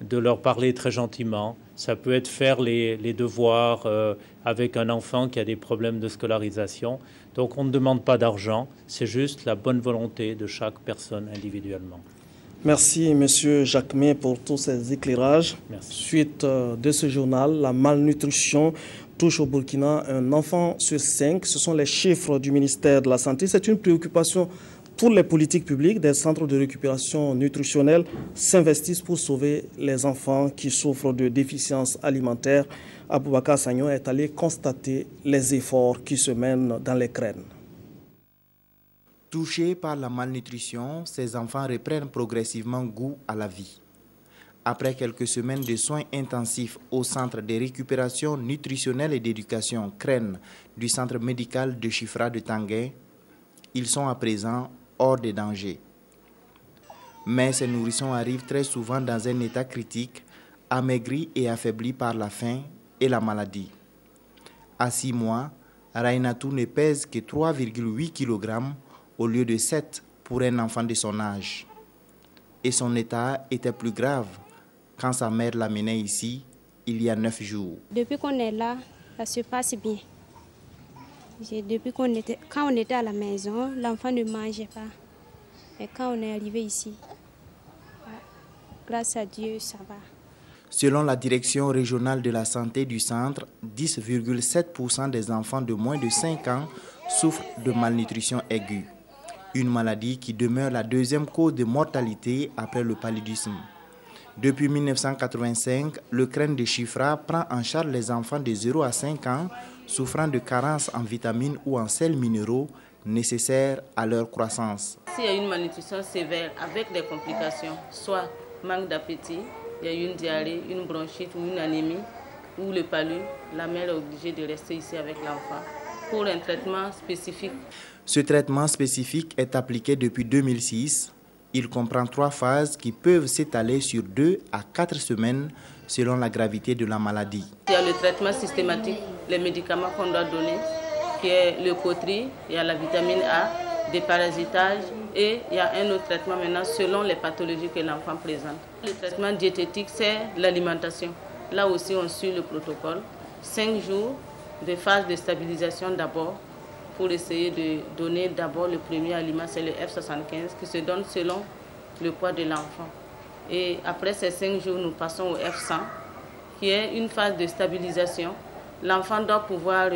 de leur parler très gentiment. Ça peut être faire les devoirs avec un enfant qui a des problèmes de scolarisation. Donc on ne demande pas d'argent, c'est juste la bonne volonté de chaque personne individuellement. Merci, M. Jacquemin, pour tous ces éclairages. Merci. Suite de ce journal, la malnutrition touche au Burkina un enfant sur 5. Ce sont les chiffres du ministère de la Santé. C'est une préoccupation pour les politiques publiques. Des centres de récupération nutritionnelle s'investissent pour sauver les enfants qui souffrent de déficience alimentaire. Aboubakar Sagnon est allé constater les efforts qui se mènent dans les Crennes. Touchés par la malnutrition, ces enfants reprennent progressivement goût à la vie. Après quelques semaines de soins intensifs au centre de récupération nutritionnelle et d'éducation CREN du centre médical de Chifra de Tanguay, ils sont à présent hors de danger. Mais ces nourrissons arrivent très souvent dans un état critique, amaigris et affaiblis par la faim et la maladie. À 6 mois, Rainatou ne pèse que 3,8 kg au lieu de 7 pour un enfant de son âge. Et son état était plus grave quand sa mère l'amenait ici il y a 9 jours. Depuis qu'on est là, ça se passe bien. Quand on était à la maison, l'enfant ne mangeait pas. Et quand on est arrivé ici, grâce à Dieu, ça va. Selon la direction régionale de la santé du centre, 10,7% des enfants de moins de 5 ans souffrent de malnutrition aiguë, une maladie qui demeure la deuxième cause de mortalité après le paludisme. Depuis 1985, le CREN de Chifra prend en charge les enfants de 0 à 5 ans souffrant de carences en vitamines ou en sels minéraux nécessaires à leur croissance. S'il y a une malnutrition sévère avec des complications, soit manque d'appétit, il y a une diarrhée, une bronchite ou une anémie, ou le palu, la mère est obligée de rester ici avec l'enfant pour un traitement spécifique. Ce traitement spécifique est appliqué depuis 2006. Il comprend 3 phases qui peuvent s'étaler sur 2 à 4 semaines selon la gravité de la maladie. Il y a le traitement systématique, les médicaments qu'on doit donner, qui est le cotri, il y a la vitamine A, des parasitages et il y a un autre traitement maintenant selon les pathologies que l'enfant présente. Le traitement diététique, c'est l'alimentation. Là aussi, on suit le protocole. 5 jours de phase de stabilisation d'abord pour essayer de donner d'abord le premier aliment, c'est le F75 qui se donne selon le poids de l'enfant. Et après ces 5 jours, nous passons au F100 qui est une phase de stabilisation. L'enfant doit pouvoir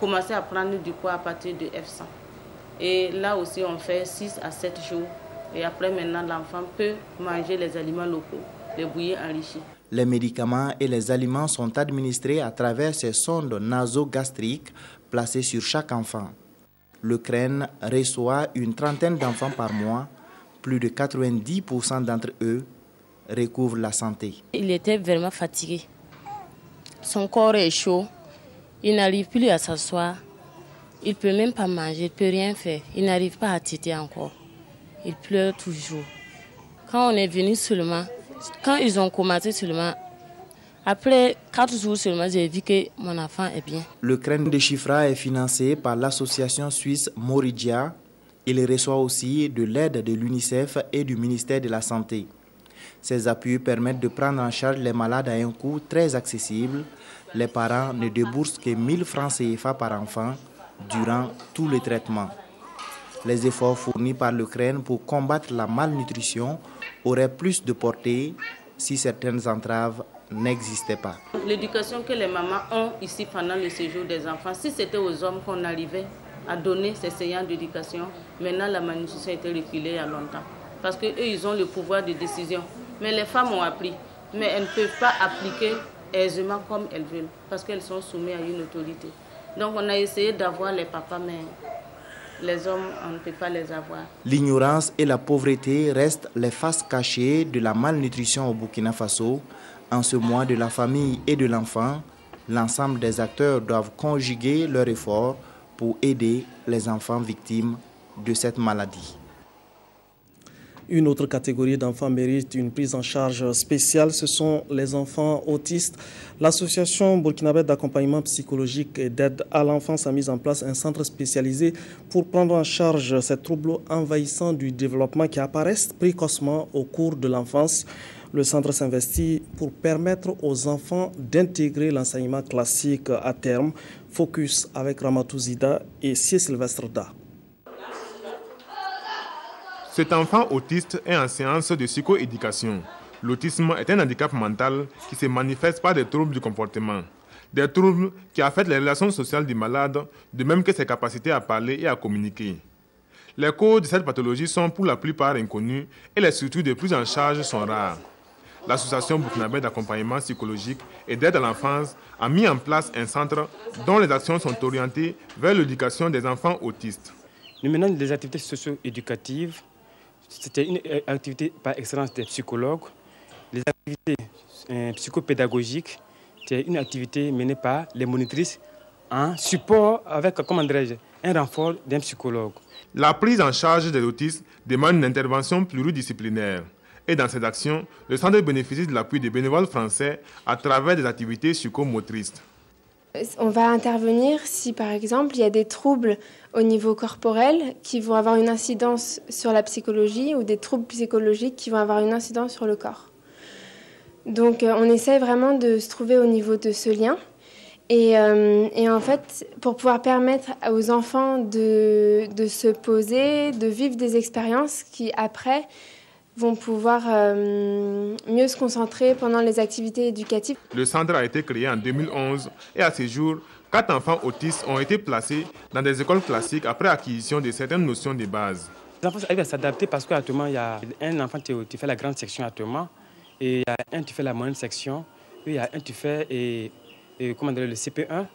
commencer à prendre du poids à partir de F100. Et là aussi, on fait 6 à 7 jours. Et après, maintenant, l'enfant peut manger les aliments locaux, les bouillies enrichis. Les médicaments et les aliments sont administrés à travers ces sondes nasogastriques placées sur chaque enfant. Le CREN reçoit une trentaine d'enfants par mois. Plus de 90% d'entre eux recouvrent la santé. Il était vraiment fatigué. Son corps est chaud. Il n'arrive plus à s'asseoir. Il ne peut même pas manger, il ne peut rien faire. Il n'arrive pas à téter encore. Il pleure toujours. Quand on est venu seulement, quand ils ont commencé seulement, après 4 jours seulement, j'ai vu que mon enfant est bien. Le CREN de Chifra est financé par l'association suisse Moridia. Il reçoit aussi de l'aide de l'UNICEF et du ministère de la Santé. Ces appuis permettent de prendre en charge les malades à un coût très accessible. Les parents ne déboursent que 1 000 francs CFA par enfant durant tout le traitement. Les efforts fournis par le CREN pour combattre la malnutrition auraient plus de portée si certaines entraves n'existaient pas. L'éducation que les mamans ont ici pendant le séjour des enfants, si c'était aux hommes qu'on arrivait à donner ces séances d'éducation, maintenant la malnutrition était reculée il y a longtemps. Parce qu'eux, ils ont le pouvoir de décision. Mais les femmes ont appris, mais elles ne peuvent pas appliquer aisément comme elles veulent, parce qu'elles sont soumises à une autorité. Donc on a essayé d'avoir les papas, mais les hommes, on ne peut pas les avoir. L'ignorance et la pauvreté restent les faces cachées de la malnutrition au Burkina Faso. En ce mois de la famille et de l'enfant, l'ensemble des acteurs doivent conjuguer leurs efforts pour aider les enfants victimes de cette maladie. Une autre catégorie d'enfants mérite une prise en charge spéciale, ce sont les enfants autistes. L'association burkinabé d'accompagnement psychologique et d'aide à l'enfance a mis en place un centre spécialisé pour prendre en charge ces troubles envahissants du développement qui apparaissent précocement au cours de l'enfance. Le centre s'investit pour permettre aux enfants d'intégrer l'enseignement classique à terme. Focus avec Ramatou Zida et Sylvestre Da. Cet enfant autiste est en séance de psychoéducation. L'autisme est un handicap mental qui se manifeste par des troubles du comportement. Des troubles qui affectent les relations sociales du malade, de même que ses capacités à parler et à communiquer. Les causes de cette pathologie sont pour la plupart inconnues et les structures de prise en charge sont rares. L'Association burkinabé d'accompagnement psychologique et d'aide à l'enfance a mis en place un centre dont les actions sont orientées vers l'éducation des enfants autistes. Nous menons des activités socio-éducatives. C'était une activité par excellence des psychologues. Les activités psychopédagogiques, c'est une activité menée par les monitrices en support avec, comment dirais-je, un renfort d'un psychologue. La prise en charge des autistes demande une intervention pluridisciplinaire. Et dans cette action, le centre bénéficie de l'appui des bénévoles français à travers des activités psychomotrices. On va intervenir si, par exemple, il y a des troubles au niveau corporel qui vont avoir une incidence sur la psychologie ou des troubles psychologiques qui vont avoir une incidence sur le corps. Donc, on essaie vraiment de se trouver au niveau de ce lien. Et en fait, pour pouvoir permettre aux enfants de se poser, de vivre des expériences qui, après, vont pouvoir mieux se concentrer pendant les activités éducatives. Le centre a été créé en 2011 et à ce jour, 4 enfants autistes ont été placés dans des écoles classiques après acquisition de certaines notions de base. Les enfants arrivent à s'adapter parce qu'actuellement, il y a un enfant qui fait la grande section actuellement, et il y a un qui fait la moyenne section, et il y a un qui fait le CP1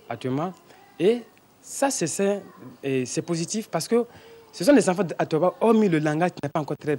actuellement. Et ça, c'est positif parce que ce sont des enfants d'Atoba, hormis le langage qui n'est pas encore très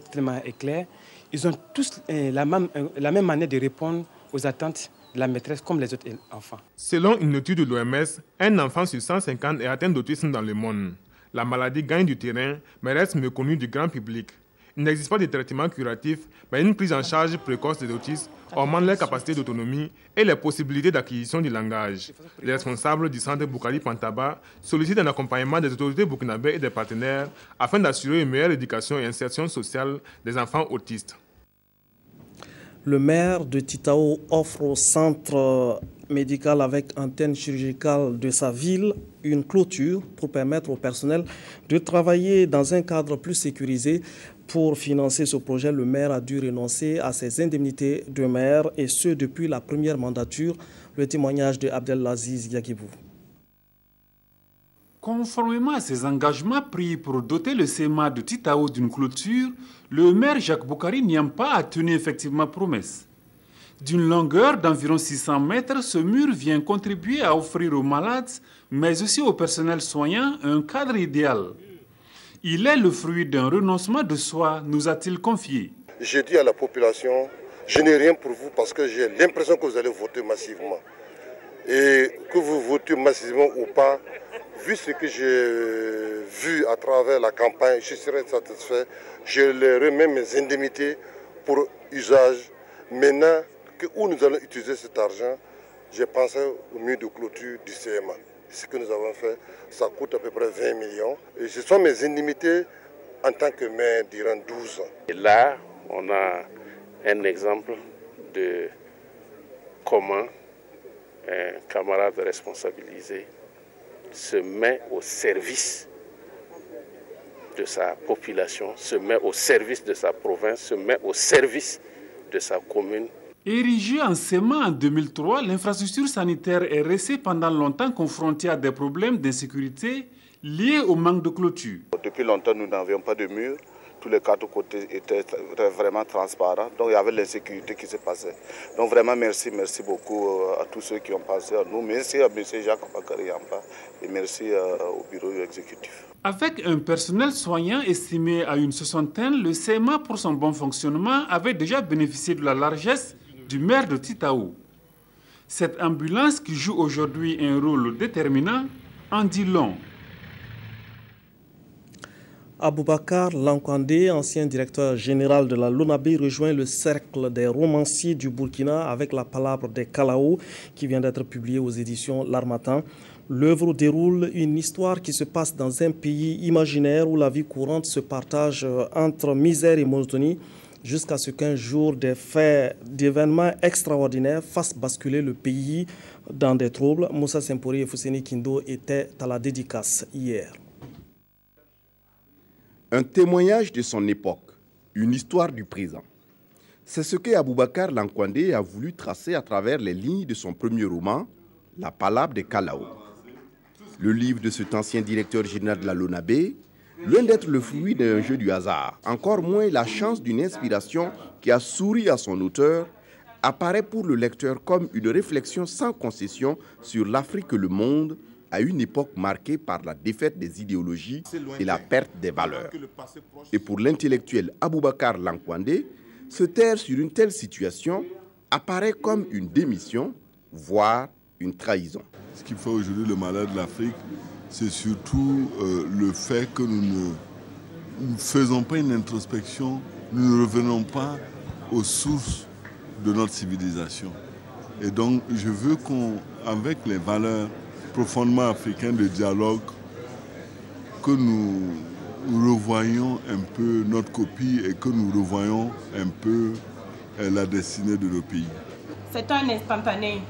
clair, ils ont tous la même manière de répondre aux attentes de la maîtresse comme les autres enfants. Selon une étude de l'OMS, un enfant sur 150 est atteint d'autisme dans le monde. La maladie gagne du terrain, mais reste méconnue du grand public. Il n'existe pas de traitement curatif, mais une prise en charge précoce des autistes augmente leur capacité d'autonomie et les possibilités d'acquisition du langage. Les responsables du centre Boukari Pantaba sollicitent un accompagnement des autorités burkinabées et des partenaires afin d'assurer une meilleure éducation et insertion sociale des enfants autistes. Le maire de Titao offre au centre médical avec antenne chirurgicale de sa ville une clôture pour permettre au personnel de travailler dans un cadre plus sécurisé. Pour financer ce projet, le maire a dû renoncer à ses indemnités de maire et ce depuis la première mandature. Le témoignage de Abdelaziz Yakibou. Conformément à ses engagements pris pour doter le CMA de Titao d'une clôture, le maire Jacques Boukari n'y pas tenu effectivement promesse. D'une longueur d'environ 600 mètres, ce mur vient contribuer à offrir aux malades, mais aussi au personnel soignant, un cadre idéal. Il est le fruit d'un renoncement de soi, nous a-t-il confié. J'ai dit à la population, je n'ai rien pour vous parce que j'ai l'impression que vous allez voter massivement. Et que vous votez massivement ou pas, vu ce que j'ai vu à travers la campagne, je serai satisfait. Je leur remets mes indemnités pour usage. Maintenant, où nous allons utiliser cet argent, j'ai pensé au mur de clôture du CMA. Ce que nous avons fait, ça coûte à peu près 20 millions. Et ce sont mes indemnités en tant que maire durant 12 ans. Et là, on a un exemple de comment un camarade responsabilisé se met au service de sa population, se met au service de sa province, se met au service de sa commune. Érigée en CMA en 2003, l'infrastructure sanitaire est restée pendant longtemps confrontée à des problèmes d'insécurité liés au manque de clôture. Depuis longtemps, nous n'avions pas de mur. Tous les 4 côtés étaient vraiment transparents. Donc il y avait l'insécurité qui se passait. Donc vraiment merci beaucoup à tous ceux qui ont pensé à nous. Merci à M. Jacques Boukari et merci au bureau exécutif. Avec un personnel soignant estimé à une 60aine, le CMA pour son bon fonctionnement avait déjà bénéficié de la largesse du maire de Titao. Cette ambulance qui joue aujourd'hui un rôle déterminant en dit long. Aboubakar Lankwandé, ancien directeur général de la LONABI, rejoint le cercle des romanciers du Burkina avec la palabre des Kalao qui vient d'être publiée aux éditions L'Harmattan. L'œuvre déroule une histoire qui se passe dans un pays imaginaire où la vie courante se partage entre misère et monotonie. jusqu'à ce qu'un jour des faits d'événements extraordinaires fassent basculer le pays dans des troubles. Moussa Sempori et Fousseni Kindo étaient à la dédicace hier. Un témoignage de son époque, une histoire du présent. C'est ce que Aboubacar Lankwandé a voulu tracer à travers les lignes de son premier roman, La Palabre de Kalao. Le livre de cet ancien directeur général de la LONABE, loin d'être le fruit d'un jeu du hasard, encore moins la chance d'une inspiration qui a souri à son auteur, apparaît pour le lecteur comme une réflexion sans concession sur l'Afrique et le monde à une époque marquée par la défaite des idéologies et la perte des valeurs. Et pour l'intellectuel Aboubacar Lankwandé, se taire sur une telle situation apparaît comme une démission, voire une trahison. Ce qui fait aujourd'hui le malheur de l'Afrique, c'est surtout le fait que nous ne faisons pas une introspection, nous ne revenons pas aux sources de notre civilisation. Et donc, je veux qu'avec les valeurs profondément africaines de dialogue, que nous revoyons un peu notre copie et que nous revoyons un peu la destinée de nos pays. C'est un instantané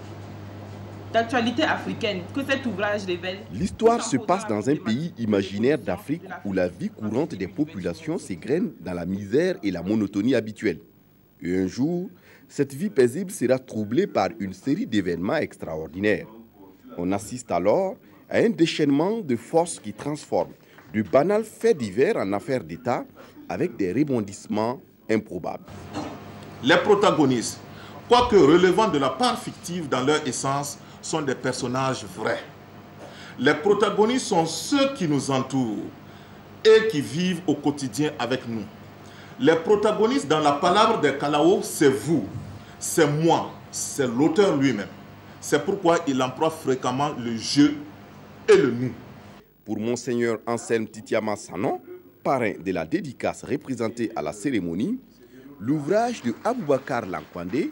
d'actualité africaine que cet ouvrage révèle. L'histoire se passe dans un pays imaginaire d'Afrique où la vie courante des populations s'égrène dans la misère et la monotonie habituelle. Et un jour, cette vie paisible sera troublée par une série d'événements extraordinaires. On assiste alors à un déchaînement de forces qui transforme de banals faits divers en affaires d'État avec des rebondissements improbables. Les protagonistes, quoique relevant de la part fictive dans leur essence, sont des personnages vrais. Les protagonistes sont ceux qui nous entourent et qui vivent au quotidien avec nous. Les protagonistes dans la Palabre de Kalao, c'est vous, c'est moi, c'est l'auteur lui-même. C'est pourquoi il emploie fréquemment le je et le nous. Pour Monseigneur Anselme Titiama Sanon, parrain de la dédicace représentée à la cérémonie, l'ouvrage de Aboubacar Lankwandé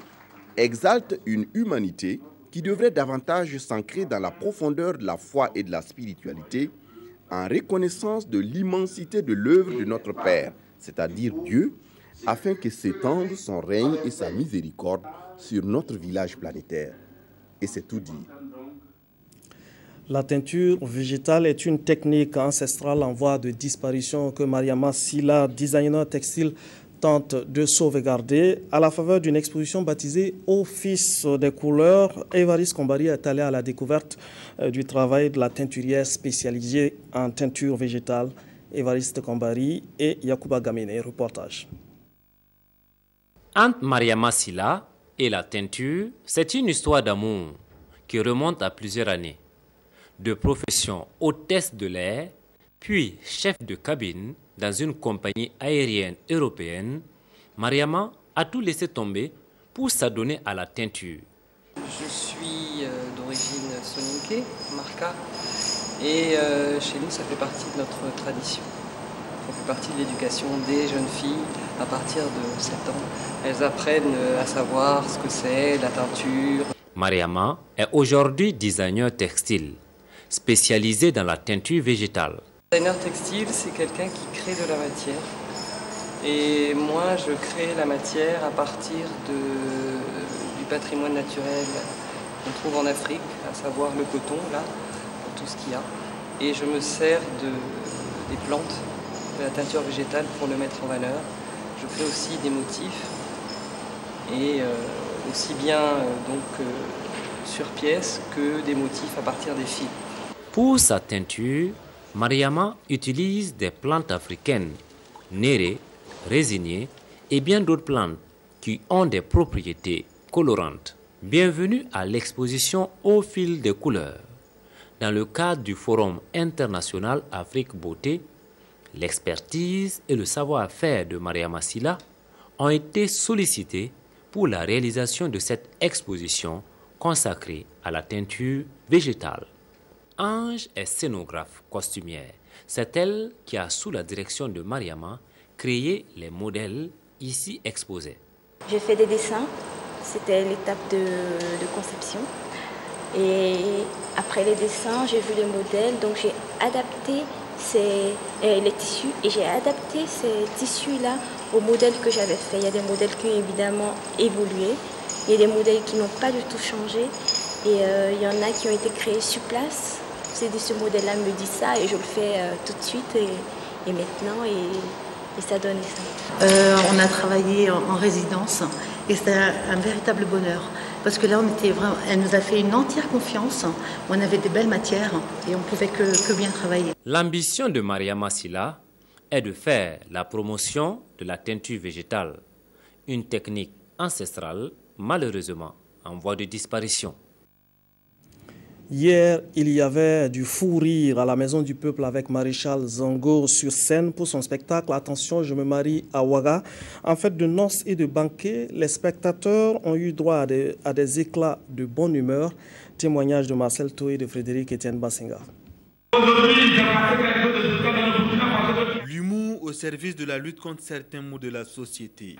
exalte une humanité qui devrait davantage s'ancrer dans la profondeur de la foi et de la spiritualité, en reconnaissance de l'immensité de l'œuvre de notre Père, c'est-à-dire Dieu, afin que s'étende son règne et sa miséricorde sur notre village planétaire. Et c'est tout dire. La teinture végétale est une technique ancestrale en voie de disparition que Mariama Silla, designer textile, tente de sauvegarder. À la faveur d'une exposition baptisée Office des couleurs, Évariste Kombari est allé à la découverte du travail de la teinturière spécialisée en teinture végétale. Évariste Kombari et Yacouba Gamene, reportage. Entre Mariama Silla et la teinture, c'est une histoire d'amour qui remonte à plusieurs années. De profession hôtesse de l'air, puis chef de cabine dans une compagnie aérienne européenne, Mariama a tout laissé tomber pour s'adonner à la teinture. Je suis d'origine soninké, Marca, et chez nous ça fait partie de notre tradition. Ça fait partie de l'éducation des jeunes filles à partir de 7 ans. Elles apprennent à savoir ce que c'est la teinture. Mariama est aujourd'hui designer textile, spécialisé dans la teinture végétale. Designer textile, c'est quelqu'un qui crée de la matière. Et moi, je crée la matière à partir du patrimoine naturel qu'on trouve en Afrique, à savoir le coton, là, pour tout ce qu'il y a. Et je me sers des plantes, de la teinture végétale pour le mettre en valeur. Je fais aussi des motifs, et aussi bien sur pièce que des motifs à partir des fils. Pour sa teinture, Mariama utilise des plantes africaines, néré, résigné et bien d'autres plantes qui ont des propriétés colorantes. Bienvenue à l'exposition Au fil des couleurs. Dans le cadre du Forum international Afrique Beauté, l'expertise et le savoir-faire de Mariama Silla ont été sollicités pour la réalisation de cette exposition consacrée à la teinture végétale. Ange est scénographe costumière. C'est elle qui a, sous la direction de Mariama, créé les modèles ici exposés. J'ai fait des dessins, c'était l'étape de conception. Et après les dessins, j'ai vu les modèles, donc j'ai adapté c'est les tissus et j'ai adapté ces tissus-là au modèle que j'avais fait. Il y a des modèles qui ont évidemment évolué, il y a des modèles qui n'ont pas du tout changé et il y en a qui ont été créés sur place. C'est de ce modèle-là me dit ça et je le fais tout de suite et maintenant et ça donne ça. On a travaillé en résidence et c'était un véritable bonheur. Parce que là, elle nous a fait une entière confiance. On avait des belles matières et on ne pouvait que bien travailler. L'ambition de Mariama Silla est de faire la promotion de la teinture végétale, une technique ancestrale malheureusement en voie de disparition. Hier, il y avait du fou rire à la Maison du Peuple avec Maréchal Zongo sur scène pour son spectacle « Attention, je me marie à Ouaga ». En fait de noces et de banquets, les spectateurs ont eu droit à des éclats de bonne humeur. Témoignage de Marcel Toé et de Frédéric Etienne Bassenga. L'humour au service de la lutte contre certains maux de la société.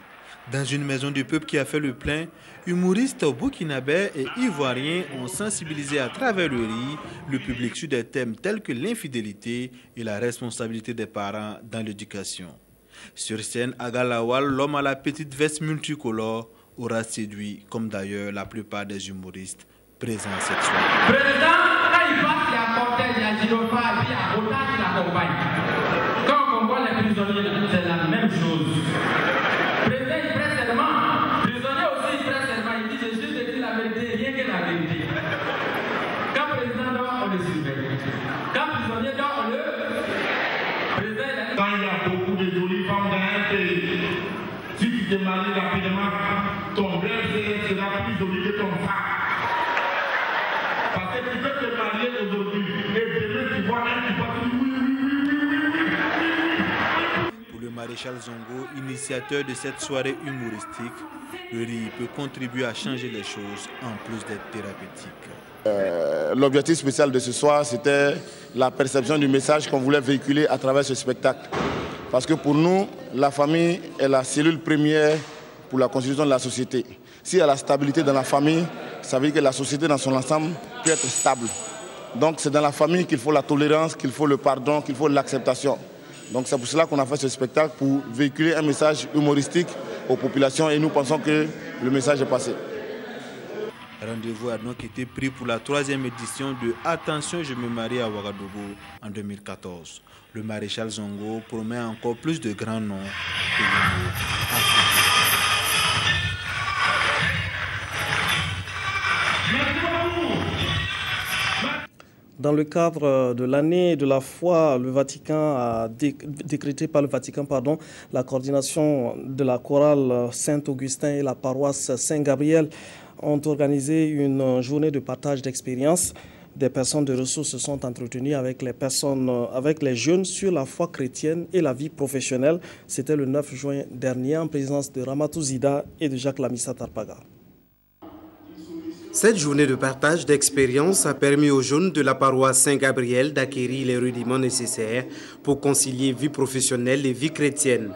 Dans une maison du peuple qui a fait le plein, humoristes burkinabés et ivoiriens ont sensibilisé à travers le rire le public sur des thèmes tels que l'infidélité et la responsabilité des parents dans l'éducation. Sur scène, Aga Lawal, l'homme à la petite veste multicolore, aura séduit, comme d'ailleurs la plupart des humoristes présents cette soirée. Président, quand il passe, il y a cortège, il y a gyrophare, puis il y a autant qui l'accompagne. Quand on combat les prisonniers, c'est la même chose. Président, il prête serment. Prisonnier aussi, il prête serment. Il dit, je suis de dire la vérité, rien que la vérité. Quand président dort, on le surveille. Quand prisonnier dort, on le... Président, quand il y a beaucoup de jolies femmes dans un pays, si tu te maries rapidement, ton rêve sera plus joli que ton frère. Parce que tu peux te marier aujourd'hui et demain tu vois un qui va dire oui. Pour le maréchal Zongo, initiateur de cette soirée humoristique, le rire peut contribuer à changer les choses en plus d'être thérapeutique. L'objectif spécial de ce soir, c'était la perception du message qu'on voulait véhiculer à travers ce spectacle. Parce que pour nous, la famille est la cellule première pour la constitution de la société. S'il y a la stabilité dans la famille, ça veut dire que la société dans son ensemble peut être stable. Donc c'est dans la famille qu'il faut la tolérance, qu'il faut le pardon, qu'il faut l'acceptation. Donc c'est pour cela qu'on a fait ce spectacle, pour véhiculer un message humoristique aux populations et nous pensons que le message est passé. Rendez-vous a donc été pris pour la 3e édition de Attention, je me marie à Ouagadougou en 2014. Le maréchal Zongo promet encore plus de grands noms de l'humour africain. Dans le cadre de l'année de la foi, le Vatican a décrété par le Vatican, la coordination de la chorale Saint-Augustin et la paroisse Saint-Gabriel ont organisé une journée de partage d'expériences. Des personnes de ressources se sont entretenues avec les jeunes sur la foi chrétienne et la vie professionnelle. C'était le 9 juin dernier en présence de Ramatou Zida et de Jacques Lamissa Tarpaga. Cette journée de partage d'expérience a permis aux jeunes de la paroisse Saint-Gabriel d'acquérir les rudiments nécessaires pour concilier vie professionnelle et vie chrétienne.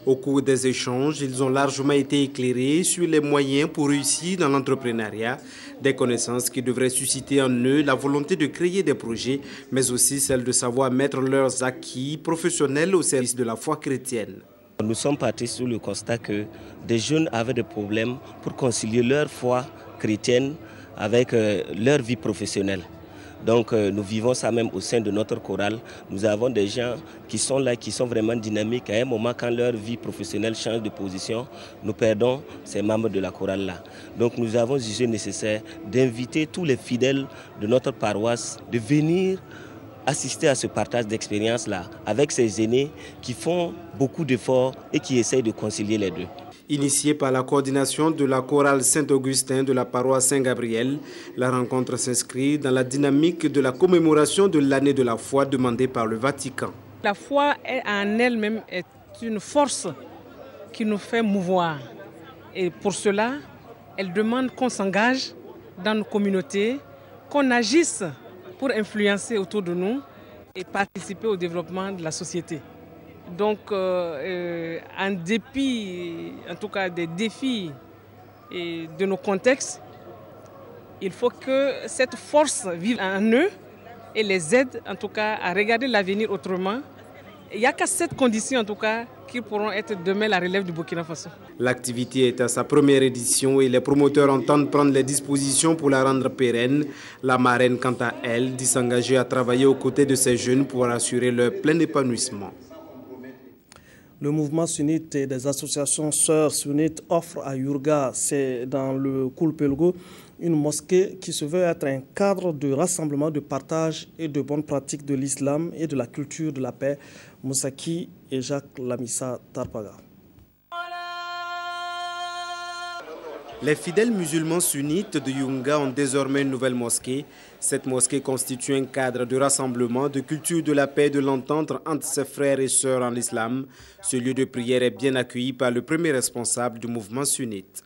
Au cours des échanges, ils ont largement été éclairés sur les moyens pour réussir dans l'entrepreneuriat, des connaissances qui devraient susciter en eux la volonté de créer des projets, mais aussi celle de savoir mettre leurs acquis professionnels au service de la foi chrétienne. Nous sommes partis sur le constat que des jeunes avaient des problèmes pour concilier leur foi chrétienne avec leur vie professionnelle. Donc nous vivons ça même au sein de notre chorale. Nous avons des gens qui sont là, qui sont vraiment dynamiques. À un moment, quand leur vie professionnelle change de position, nous perdons ces membres de la chorale là. Donc nous avons jugé nécessaire d'inviter tous les fidèles de notre paroisse de venir assister à ce partage d'expérience-là avec ces aînés qui font beaucoup d'efforts et qui essayent de concilier les deux. Initiée par la coordination de la chorale Saint-Augustin de la paroisse Saint-Gabriel, la rencontre s'inscrit dans la dynamique de la commémoration de l'année de la foi demandée par le Vatican. La foi en elle-même est une force qui nous fait mouvoir. Et pour cela, elle demande qu'on s'engage dans nos communautés, qu'on agisse pour influencer autour de nous et participer au développement de la société. Donc, en dépit, en tout cas des défis et de nos contextes, il faut que cette force vive en eux et les aide en tout cas à regarder l'avenir autrement. Il n'y a qu'à cette condition en tout cas qui pourront être demain la relève du Burkina Faso. L'activité est à sa première édition et les promoteurs entendent prendre les dispositions pour la rendre pérenne. La marraine, quant à elle, dit s'engager à travailler aux côtés de ces jeunes pour assurer leur plein épanouissement. Le mouvement sunnite et des associations sœurs sunnites offrent à Yurga, c'est dans le Koulpelgo, une mosquée qui se veut être un cadre de rassemblement, de partage et de bonnes pratiques de l'islam et de la culture de la paix. Moussaki et Jacques Lamissa Tarpaga. Les fidèles musulmans sunnites de Yunga ont désormais une nouvelle mosquée. Cette mosquée constitue un cadre de rassemblement, de culture de la paix et de l'entente entre ses frères et sœurs en islam. Ce lieu de prière est bien accueilli par le premier responsable du mouvement sunnite.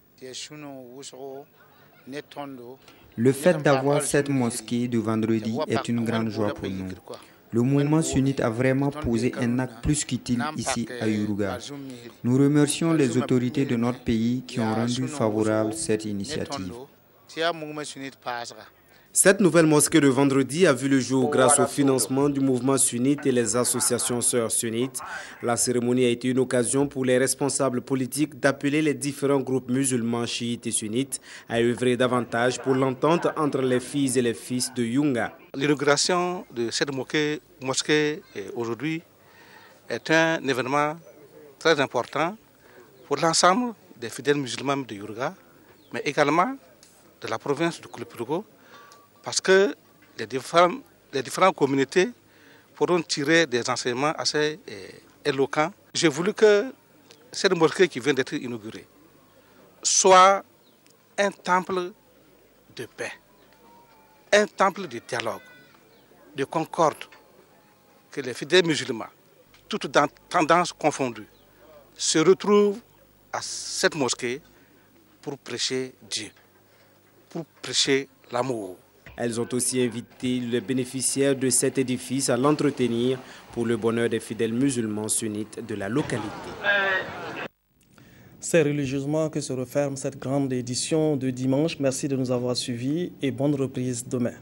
Le fait d'avoir cette mosquée de vendredi est une grande joie pour nous. Le mouvement sunnite a vraiment posé un acte plus qu'utile ici à Yurga. Nous remercions les autorités de notre pays qui ont rendu favorable cette initiative. Cette nouvelle mosquée de vendredi a vu le jour grâce au financement du mouvement sunnite et les associations sœurs sunnites. La cérémonie a été une occasion pour les responsables politiques d'appeler les différents groupes musulmans chiites et sunnites à œuvrer davantage pour l'entente entre les filles et les fils de Yunga. L'inauguration de cette mosquée aujourd'hui est un événement très important pour l'ensemble des fidèles musulmans de Yurga, mais également de la province de Koulpelgo, parce que les différentes communautés pourront tirer des enseignements assez éloquents. J'ai voulu que cette mosquée qui vient d'être inaugurée soit un temple de paix, un temple de dialogue, de concorde, que les fidèles musulmans, toutes tendances confondues, se retrouvent à cette mosquée pour prêcher Dieu, pour prêcher l'amour. Elles ont aussi invité les bénéficiaires de cet édifice à l'entretenir pour le bonheur des fidèles musulmans sunnites de la localité. C'est religieusement que se referme cette grande édition de dimanche. Merci de nous avoir suivis et bonne reprise demain.